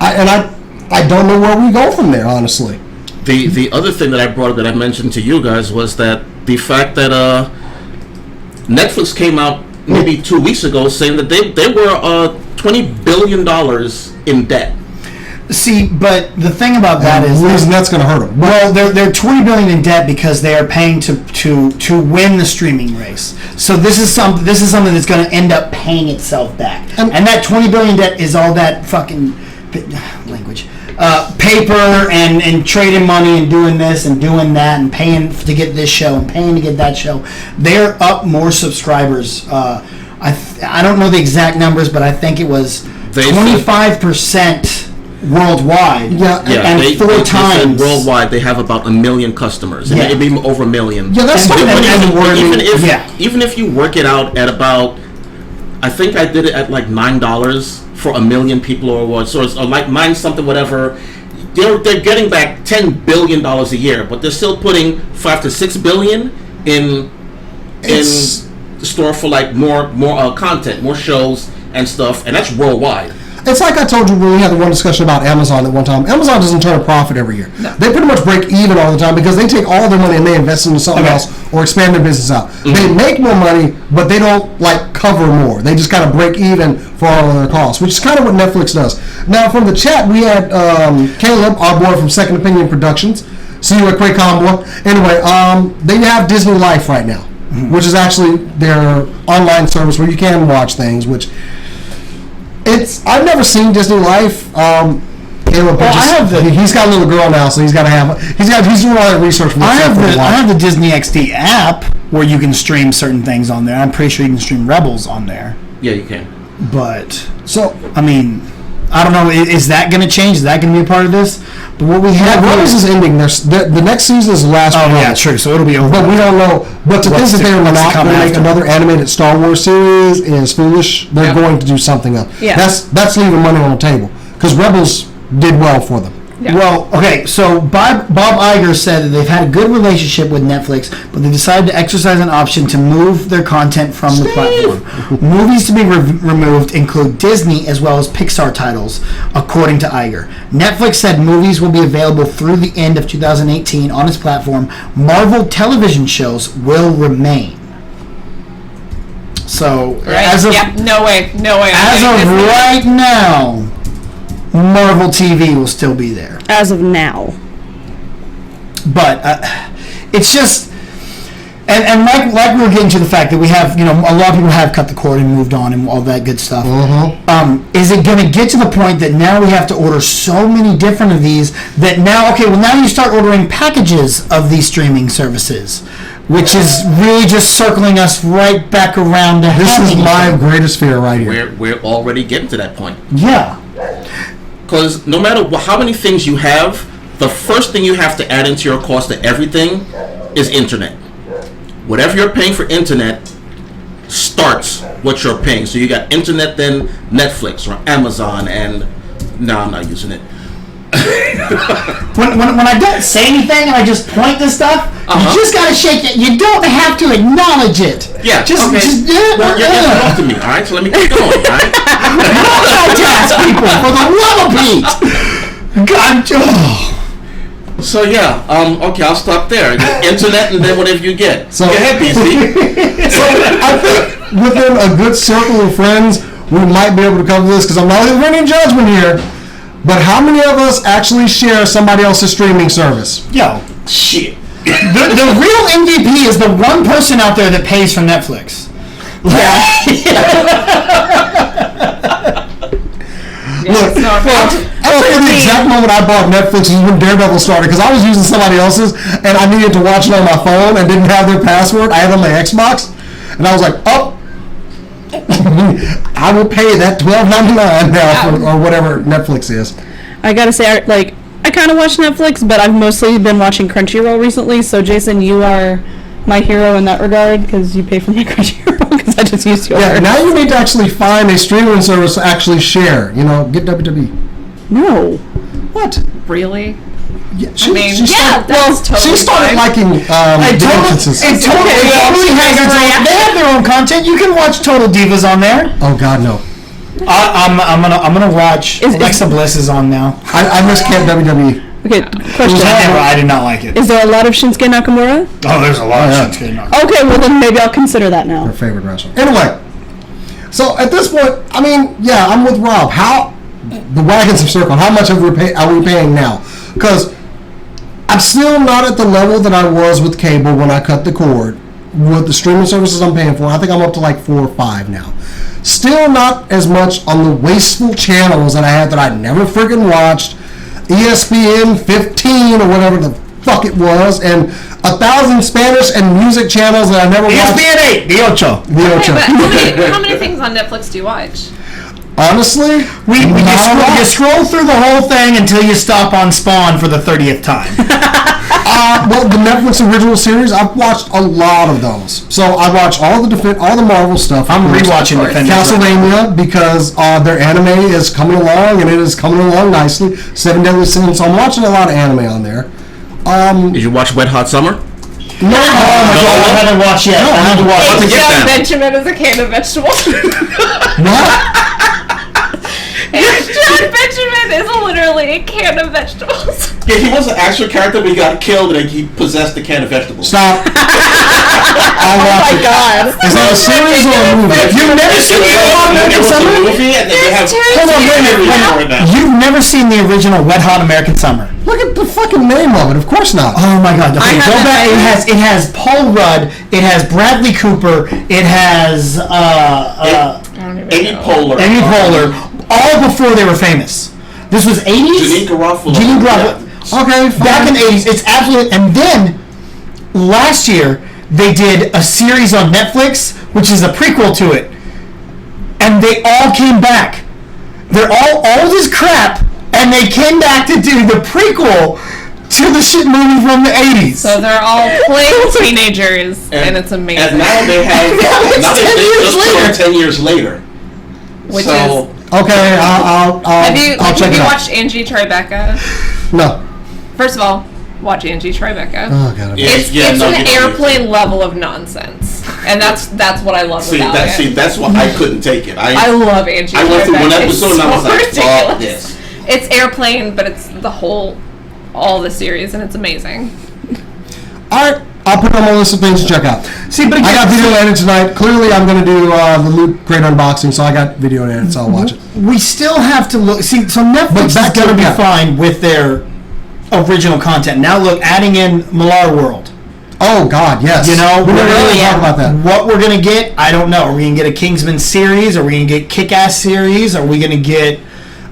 I don't know where we go from there, honestly. The other thing that I brought up that I mentioned to you guys was that the fact that Netflix came out maybe 2 weeks ago saying that they were $20 billion in debt. See, but the thing about that is the reason that's going to hurt them. Well, they're $20 billion in debt because they are paying to win the streaming race. So this is something that's going to end up paying itself back. And that $20 billion debt is all that fucking language, paper and trading money and doing this and doing that and paying to get this show and paying to get that show. They're up more subscribers. I don't know the exact numbers, but I think it was 25%. Worldwide, and they 4 times worldwide. They have about 1 million customers, and maybe over 1 million. Yeah, that's even if you work it out at about, I think I did it at like $9 for 1 million people or what, so it's like 9 something whatever. They're getting back $10 billion a year, but they're still putting $5 to $6 billion in the store for like more content, more shows and stuff, and that's worldwide. It's like I told you when we had the one discussion about Amazon at one time. Amazon doesn't turn a profit every year. No. They pretty much break even all the time because they take all their money and they invest into something else or expand their business out. They make more money, but they don't like cover more. They just kind of break even for all of their costs, which is kind of what Netflix does. Now, from the chat, we had Caleb, our boy from Second Opinion Productions. See you at Quake Combo. Anyway, they have Disney Life right now, which is actually their online service where you can watch things, which... I've never seen Disney Life. Caleb, he's got a little girl now, so he's doing all that research. I have the Disney XD app where you can stream certain things on there. I'm pretty sure you can stream Rebels on there. Yeah, you can. But so I mean, I don't know. Is that going to change? Is that going to be a part of this? But what we have Rebels is ending. The next season is the last. Oh yeah, true. So it'll be over. But we don't know. But to think that they're not going to make another animated Star Wars series is foolish. They're going to do something else. Yeah. That's leaving money on the table because Rebels did well for them. Yeah. Well, okay, so Bob Iger said that they've had a good relationship with Netflix, but they decided to exercise an option to move their content from the platform. Movies to be removed include Disney as well as Pixar titles, according to Iger. Netflix said movies will be available through the end of 2018 on its platform. Marvel television shows will remain. So, Right? No way. As of right now, Marvel TV will still be there. As of now. But it's just, and like we were getting to the fact that we have, a lot of people have cut the cord and moved on and all that good stuff. Is it going to get to the point that now we have to order so many different of these that now you start ordering packages of these streaming services, which is really just circling us right back around to This is my greatest fear right here. We're already getting to that point. Yeah. Because no matter how many things you have, the first thing you have to add into your cost of everything is internet. Whatever you're paying for internet starts what you're paying. So you got internet, then Netflix or Amazon, and no, I'm not using it. When I don't say anything and I just point to stuff, you just gotta shake it. You don't have to acknowledge it. Yeah, well, you're interrupting me, all right? So let me keep going, all right? Multitask, people, for the love of Pete. God, So yeah, okay, I'll stop there. Internet and then whatever you get. So, go ahead, BC. So I think within a good circle of friends, we might be able to cover this because I'm not leaving any judgment here. But how many of us actually share somebody else's streaming service? Yo, shit. The real MVP is the one person out there that pays for Netflix. Look, I'll tell you the exact moment I bought Netflix is when Daredevil started because I was using somebody else's and I needed to watch it on my phone and didn't have their password. I had it on my Xbox and I was like, I will pay that $12.99 now or whatever Netflix is. I gotta say, I kind of watch Netflix, but I've mostly been watching Crunchyroll recently. So, Jason, you are my hero in that regard because you pay for my Crunchyroll because I just used yours. Yeah, now you need to actually find a streaming service to actually share. Get WWE. No. What? Really? Yeah, That's totally she started fine. liking the entrances. They have their own content. You can watch Total Divas on there. Oh God, no! I'm gonna watch. Alexa Bliss is on now. I miss Camp WWE. Okay, question. I did not like it. Is there a lot of Shinsuke Nakamura? Oh, there's a lot of Shinsuke Nakamura. Okay, well then maybe I'll consider that now. Her favorite wrestler. Anyway, so at this point, I mean, yeah, I'm with Rob. How the wagons have circled. How much are we paying now? Because I'm still not at the level that I was with cable when I cut the cord. With the streaming services I'm paying for, I think I'm up to like 4 or 5 now. Still not as much on the wasteful channels that I had that I never freaking watched. ESPN 15 or whatever the fuck it was, and 1,000 Spanish and music channels that I never watched. ESPN 8, the Ocho. But how many things on Netflix do you watch? Honestly, you scroll through the whole thing until you stop on Spawn for the 30th time. Well, the Netflix original series, I've watched a lot of those. So I watch all the Marvel stuff. I'm rewatching Castlevania because their anime is coming along and it is coming along nicely. 7 Deadly Sins. So I'm watching a lot of anime on there. Did you watch Wet Hot Summer? No, I haven't watched yet. I have to watch. Once again, John then. Benjamin is a can of vegetables. What? John Benjamin is literally a can of vegetables. Yeah, he was an actual character, but he got killed and he possessed a can of vegetables. Stop. I'll Oh watch my it. god. Is that a series or a movie? You've never seen the It was a Summer? movie, and then they have Hold on, wait a minute. You've never seen the original Wet Hot American Summer. Look at the fucking name of it. Of course not. Oh my god! Okay, I go haven't back. either. It has Paul Rudd. It has Bradley Cooper. It has Amy Poehler. Amy Poehler. All before they were famous. This was 80s. Janine Garofalo. Janine Garofalo. Yeah. Okay, fine. Back in the 80s. It's absolutely. And then last year they did a series on Netflix, which is a prequel to it, and they all came back. They're all this crap, and they came back to do the prequel to the shit movie from the 80s. So they're all playing teenagers, and it's amazing. And now they have. Now they 10 years just put later. on 10 years later. Which So, Okay, I'll have you check it out. watched Angie Tribeca? No. First of all, watch Angie Tribeca. Oh god. Yeah. It's no, an you don't need airplane level of nonsense, and that's what I love see, about it. that's why I couldn't take it. I love Angie. I went through one Tribeca. episode It's and I was so like, ridiculous. fuck this. It's airplane, but it's all the series, and it's amazing. Alright, I'll put it on my list of things to check out. See, but I got again, video edited tonight. Clearly, I'm going to do the Loot Crate unboxing, so I got video edited, so I'll watch it. we still have to look. See, so Netflix But is back to going to be the- fine with their original content. Now look, adding in Millar World. Oh god, yes. You know, we we're never really gonna- talk about that. What we're gonna get, I don't know. Are we gonna get a Kingsman series? Are we gonna get Kick-Ass series? Are we gonna get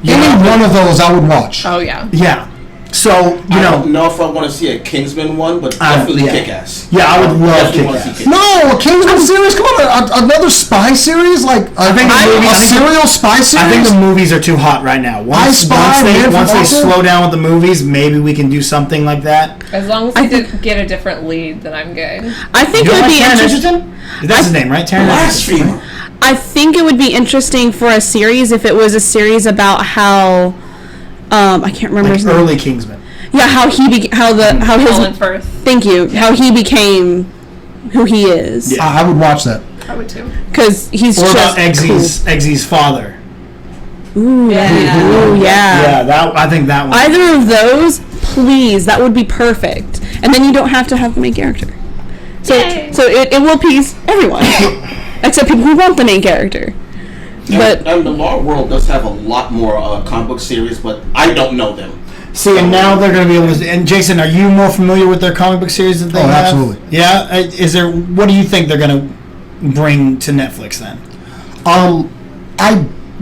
Any one of those, I would watch. Oh yeah. Yeah. So I you don't know, know if I want to see a Kingsman one, but definitely yeah. Kick-Ass. Yeah, I would love Definitely wanna Kick-Ass. see Kick-Ass. No, a Kingsman series. Come on, another spy series, like think the movie- a I think the- serial spy series. I think the movies are too hot right now. Once Spy, Man from once they Uncle? slow down with the movies, maybe we can do something like that. As long as they get a different lead, then I'm good. I think You it know would like be Taron interesting. Egerton? That's his name, right? Taron Egerton. Blasphemer. I think it would be interesting for a series if it was a series about how I can't remember his name. Early Kingsman. Yeah, how his Colin Firth. thank you, how he became who he is. Yeah. I would watch that. I would too. Because he's Or just about Eggsy's father. cool. Ooh, Yeah. ooh, yeah. Yeah, I think that one. Either of those, please. That would be perfect. And then you don't have to have the main character. So Yay. so it will please everyone, except people who want the main character. But And the Law World does have a lot more comic book series, but I don't know them. See, and now they're going to be able to. And Jason, are you more familiar with their comic book series that they Oh, have? absolutely. Yeah. Is there? What do you think they're going to bring to Netflix then?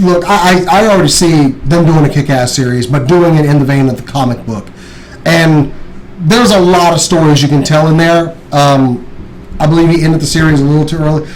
I already see them doing a Kick-Ass series, but doing it in the vein of the comic book, and there's a lot of stories you can tell in there. I believe he ended the series a little too early.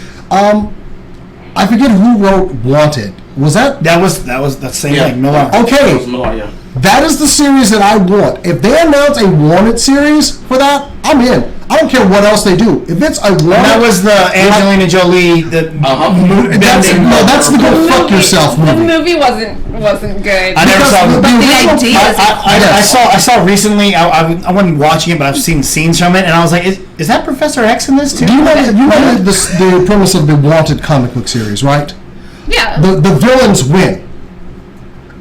I forget who wrote Wanted. Was that? That was the same Yeah. thing. Millar. Okay. It was Millar, yeah. That is the series that I want. If they announce a Wanted series for that, I'm in. I don't care what else they do. If it's a Wanted, And that was the Angelina Jolie. that's the go fuck yourself The movie. movie wasn't good. I never saw the. But the original- idea is I saw recently. I wasn't watching it, but I've seen scenes from it, and I was like, "Is that Professor X in this too?" Do you know the premise of the Wanted comic book series, right? yeah. The villains win.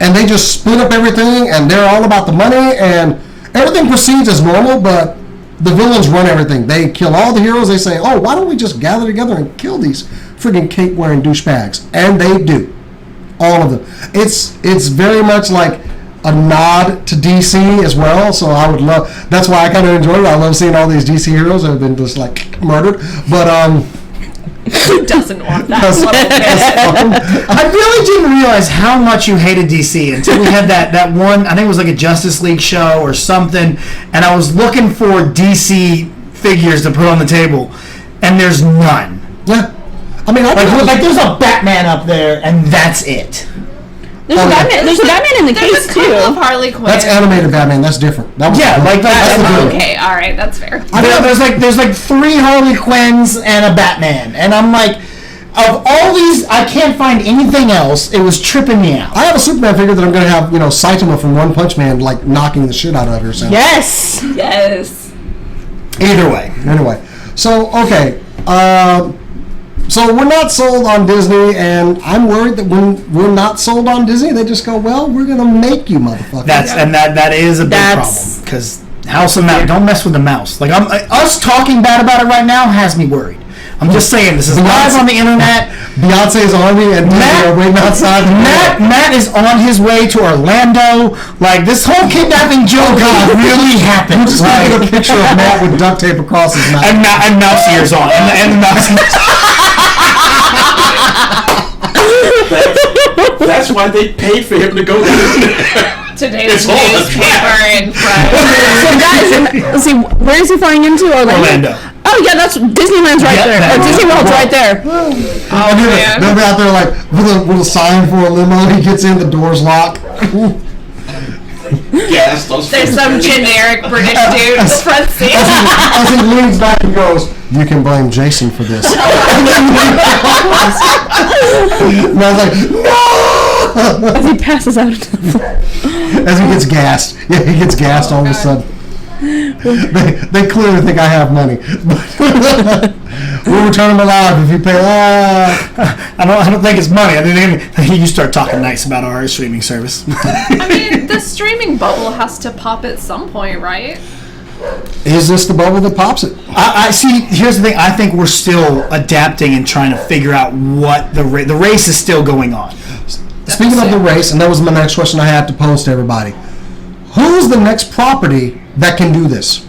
And they just split up everything, and they're all about the money, and everything proceeds as normal, but the villains run everything. They kill all the heroes. They say, oh, why don't we just gather together and kill these friggin' cape-wearing douchebags? And they do. All of them. It's very much like a nod to DC as well, so I would love, that's why I kind of enjoyed it. I love seeing all these DC heroes that have been just like murdered, but Who doesn't want that? that's fun. I really didn't realize how much you hated DC until we had that one. I think it was like a Justice League show or something, and I was looking for DC figures to put on the table, and there's none. Yeah. I mean, Like there's a Batman up there, and that's it. there's a Batman. There's a Batman in the There's case a couple of too. Harley Quinn. that's animated Batman. That's different. That was Yeah, like that's the that. good one. Okay, all right, that's fair. There's like 3 Harley Quinns and a Batman, and I'm like, of all these, I can't find anything else. It was tripping me out. I have a Superman figure that I'm going to have, Saitama from One Punch Man, like, knocking the shit out of her. So. Yes. Yes. Either way. Anyway, so okay, so we're not sold on Disney, and I'm worried that when we're not sold on Disney, they just go, well, we're gonna make you, motherfucker. That is a big problem, because House of Mouse, don't mess with the mouse. Like us talking bad about it right now has me worried. I'm just saying, this is live on the internet. Beyonce's army and Disney are waiting outside. Matt is on his way to Orlando. Like, this whole kidnapping joke really happened. I'm just gonna get a picture of Matt with duct tape across his mouth. And mouse ears on. And mouse ears. That's why they paid for him to go there. Today's It's all a newspaper in front. So guys, let's see, where is he flying into? Orlando. Oh yeah, that's Disneyland's right there. Or Disney World's right there. Oh man. They'll be out there like with a sign for a limo. He gets in, the doors lock. Yes, those There's some generic British dude in the front seat. As he leans back and goes, "You can blame Jason for this." And I was like, "No!" As he passes out. As he gets gassed. Yeah, he gets gassed all of a sudden. They clearly think I have money. We'll return them alive if you pay. I don't think it's money. I think you start talking nice about our streaming service. I mean, the streaming bubble has to pop at some point, right? Is this the bubble that pops it? I see. Here's the thing. I think we're still adapting and trying to figure out what the race is still going on. Speaking of the race, and that was my next question I had to pose to everybody. Who's the next property that can do this?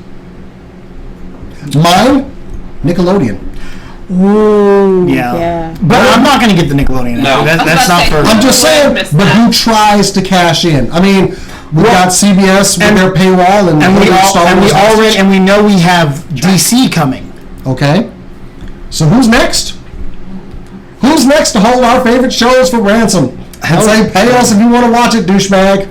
Mine, Nickelodeon. Ooh. Yeah. But I'm not going to get the Nickelodeon. No. That's not for. I'm just saying, but who tries to cash in? I mean, we got CBS with their paywall, and we know we have DC coming. Okay, so who's next? Who's next to hold our favorite shows for ransom and say, "Pay us if you want to watch it, douchebag"?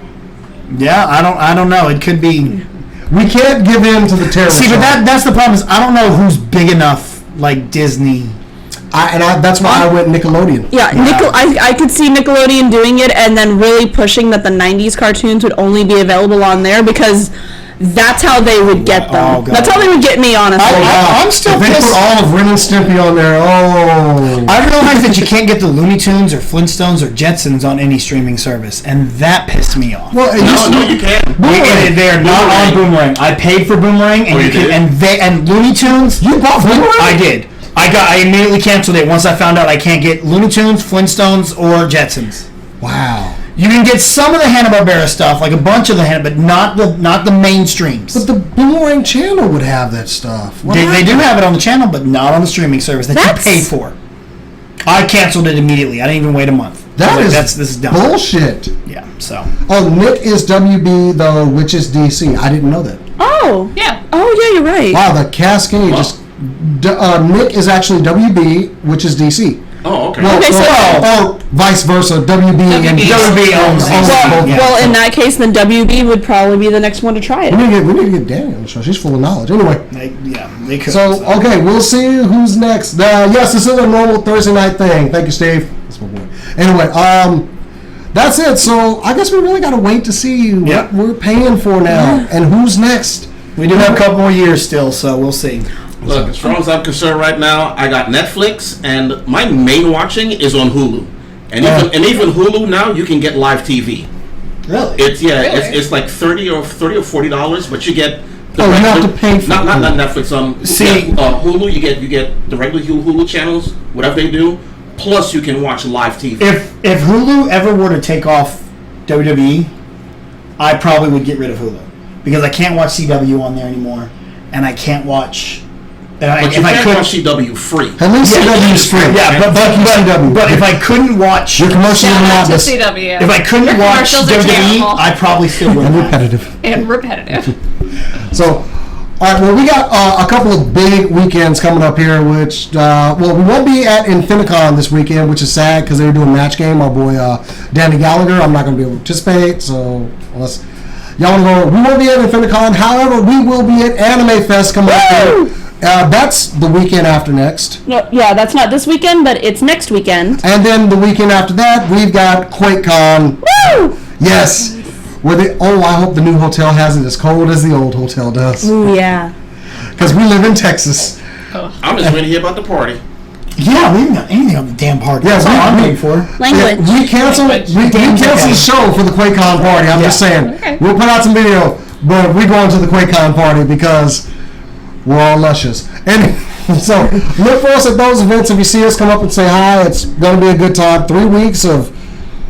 Yeah, I don't know. It could be. We can't give in to the terror. See, but that's the problem. Is I don't know who's big enough like Disney. That's why I went Nickelodeon. Yeah, I could see Nickelodeon doing it and then really pushing that the 90s cartoons would only be available on there because that's how they would get them. That's how they would get me, honestly. I'm still if they pissed. put all of Ren and Stimpy on there, I realize that you can't get the Looney Tunes or Flintstones or Jetsons on any streaming service, and that pissed me off. Well, No, you can't. They're not on Boomerang. I paid for Boomerang, and you did? and Looney Tunes. You bought Boomerang? I did. I immediately canceled it once I found out I can't get Looney Tunes, Flintstones, or Jetsons. Wow. You can get some of the Hanna-Barbera stuff, like a bunch of the but not the mainstreams. But the Boomerang channel would have that stuff. They do have it on the channel, but not on the streaming service that you pay for. I canceled it immediately. I didn't even wait a month. This is dumb. Bullshit. Yeah. So. Oh, Nick is WB though, which is DC. I didn't know that. Oh. Yeah. Oh, yeah, you're right. Wow, the cascade just. Nick is actually WB, which is DC. Oh, okay. Or vice versa. WB and WB owns both. Well, in that case, then WB would probably be the next one to try it. We need to get Danny on the show. She's full of knowledge. Anyway. They could. So, okay, we'll see who's next. Yes, this is a normal Thursday night thing. Thank you, Steve. That's my boy. Anyway, that's it. So, I guess we really got to wait to see what we're paying for now and who's next. We do have a couple more years still, so we'll see. Look, as far as I'm concerned right now, I got Netflix, and my main watching is on Hulu. And even Hulu now, you can get live TV. Really? It's like $30 or $40, but you get. You have to pay for not Netflix. Hulu. You get the regular Hulu channels, whatever they do. Plus, you can watch live TV. If Hulu ever were to take off WWE, I probably would get rid of Hulu because I can't watch CW on there anymore, and I can't watch. But you can't watch CW free. At least CW is free. Yeah, but if I couldn't watch your commercial Shout out to madness, CW. if I couldn't watch commercials are WWE, terrible. I probably still would. and repetitive. So, all right. Well, we got a couple of big weekends coming up here, which we won't be at Infinicon this weekend, which is sad because they were doing Match Game. Our boy Danny Gallagher. I'm not going to be able to participate, so unless y'all want to go, we won't be at Infinicon. However, we will be at Anime Fest coming up here. That's the weekend after next. No, yeah, that's not this weekend, but it's next weekend. And then the weekend after that, we've got QuakeCon. Woo! Yes. I hope the new hotel has it as cold as the old hotel does. Ooh, yeah. because we live in Texas. I'm just ready to hear about the party. Yeah, we haven't got anything on the damn party. Yeah, That's all I'm we- waiting for. Language. Yeah, we canceled the show for the QuakeCon party. I'm just saying. Okay. We'll put out some video, but we're going to the QuakeCon party because we're all luscious. And so look for us at those events. If you see us, come up and say hi. It's going to be a good time. 3 weeks of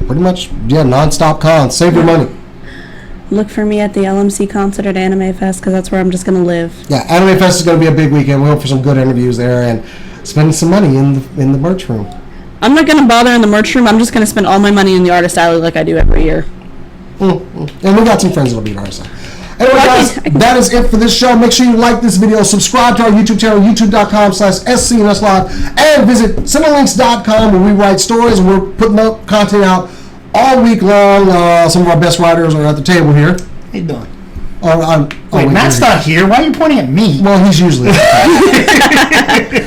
pretty much, non-stop cons. Save your money. Look for me at the LMC concert at Anime Fest because that's where I'm just going to live. Yeah, Anime Fest is going to be a big weekend. We hope for some good interviews there and spending some money in the merch room. I'm not going to bother in the merch room. I'm just going to spend all my money in the artist alley like I do every year. And we got some friends that'll be at our side. Anyway, guys, that is it for this show. Make sure you like this video, subscribe to our YouTube channel, youtube.com/SCNS Live, and visit Cinelinx.com where we write stories and we're putting up content out all week long. Some of our best writers are at the table here. How you doing? Wait, Matt's not here. Why are you pointing at me? Well, he's usually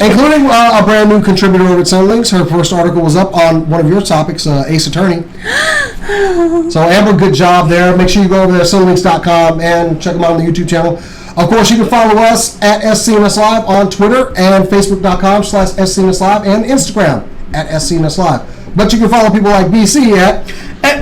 including a brand new contributor over at Cinelinx. Her first article was up on one of your topics, Ace Attorney. So Amber, good job there. Make sure you go over there, Cinelinx.com, and check them out on the YouTube channel. Of course, you can follow us at SCNS Live on Twitter and Facebook.com/SCNS Live and Instagram at SCNS Live. But you can follow people like BC at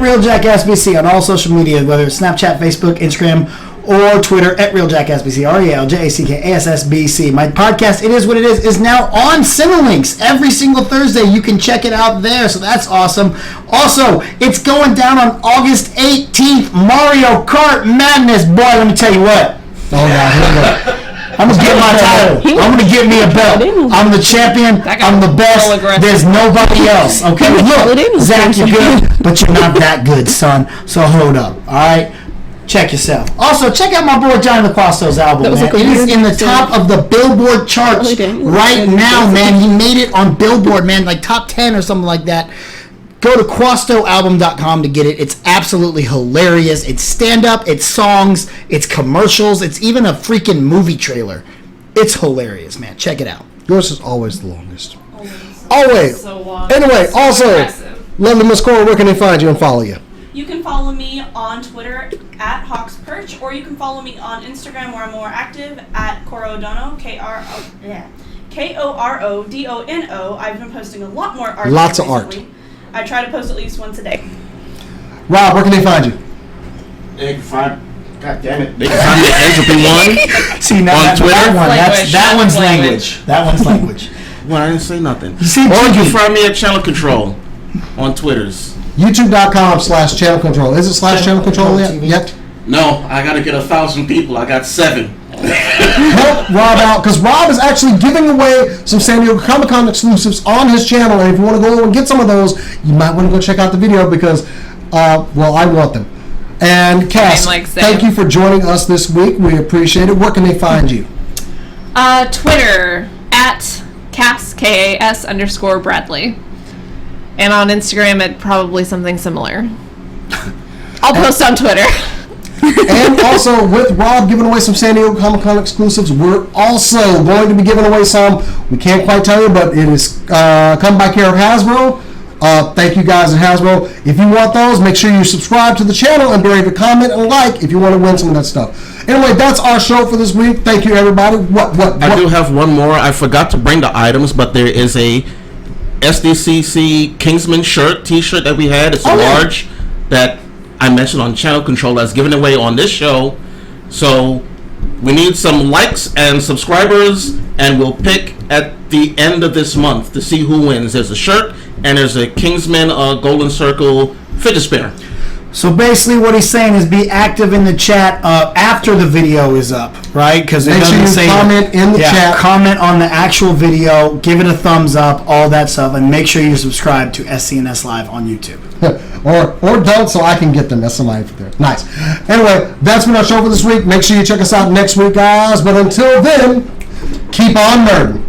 RealJackassBC on all social media, whether it's Snapchat, Facebook, Instagram, or Twitter at RealJackassBC, RealJackassBC. My podcast, It Is What It is now on Cinelinx. Every single Thursday, you can check it out there, so that's awesome. Also, it's going down on August 18th, Mario Kart Madness. Boy, let me tell you what. here we go. I'm going to get my title. I'm going to get me a belt. I'm the champion. I'm the best. There's nobody else. Okay? Look, Zach, you're good, but you're not that good, son. So hold up. All right? Check yourself. Also, check out my boy Johnny LaQuasto's album, man. It is in the top of the Billboard charts right now, man. He made it on Billboard, man, like top 10 or something like that. Go to QuastoAlbum.com to get it. It's absolutely hilarious. It's stand-up, it's songs, it's commercials, it's even a freaking movie trailer. It's hilarious, man. Check it out. Yours is always the longest. Always. So long. Anyway, So also, impressive. lovely Miss Cora, where can they find you and follow you? You can follow me on Twitter at HawksPerch, or you can follow me on Instagram where I'm more active at Korodono, Korodono. I've been posting a lot more art. Lots of art. recently. I try to post at least once a day. Rob, where can they find you? They can find. God damn it! They can find me at Entropy1 See, now on Twitter. that one's language. That one's language. Well, I didn't say nothing. You see, Or you can Jiggy. find me at Channel Control on Twitters. YouTube.com/channel control. Is it /channel control yet? No, I gotta get 1,000 people. I got 7. Help Rob out, because Rob is actually giving away some San Diego Comic-Con exclusives on his channel, and if you want to go and get some of those, you might want to go check out the video because, I want them. And Cass, thank you for joining us this week. We appreciate it. Where can they find you? Twitter at Cass, KAS_Bradley. And on Instagram, at probably something similar. I'll post on Twitter. And also, with Rob giving away some San Diego Comic-Con exclusives, we're also going to be giving away some. We can't quite tell you, but it is come by care of Hasbro. Thank you guys at Hasbro. If you want those, make sure you subscribe to the channel and leave a comment and like if you want to win some of that stuff. Anyway, that's our show for this week. Thank you, everybody. What? I do have one more. I forgot to bring the items, but there is a SDCC Kingsman t-shirt that we had. It's a large that I mentioned on Channel Control that's given away on this show. So we need some likes and subscribers, and we'll pick at the end of this month to see who wins. There's a shirt and there's a Kingsman Golden Circle fidget spinner. So basically what he's saying is be active in the chat after the video is up, right? Because Make sure you comment in the chat. Comment on the actual video, give it a thumbs up, all that stuff, and make sure you subscribe to SCNS Live on YouTube. or don't, so I can get them. That's somebody there. Nice. Anyway, that's been our show for this week. Make sure you check us out next week, guys. But until then, keep on nerding.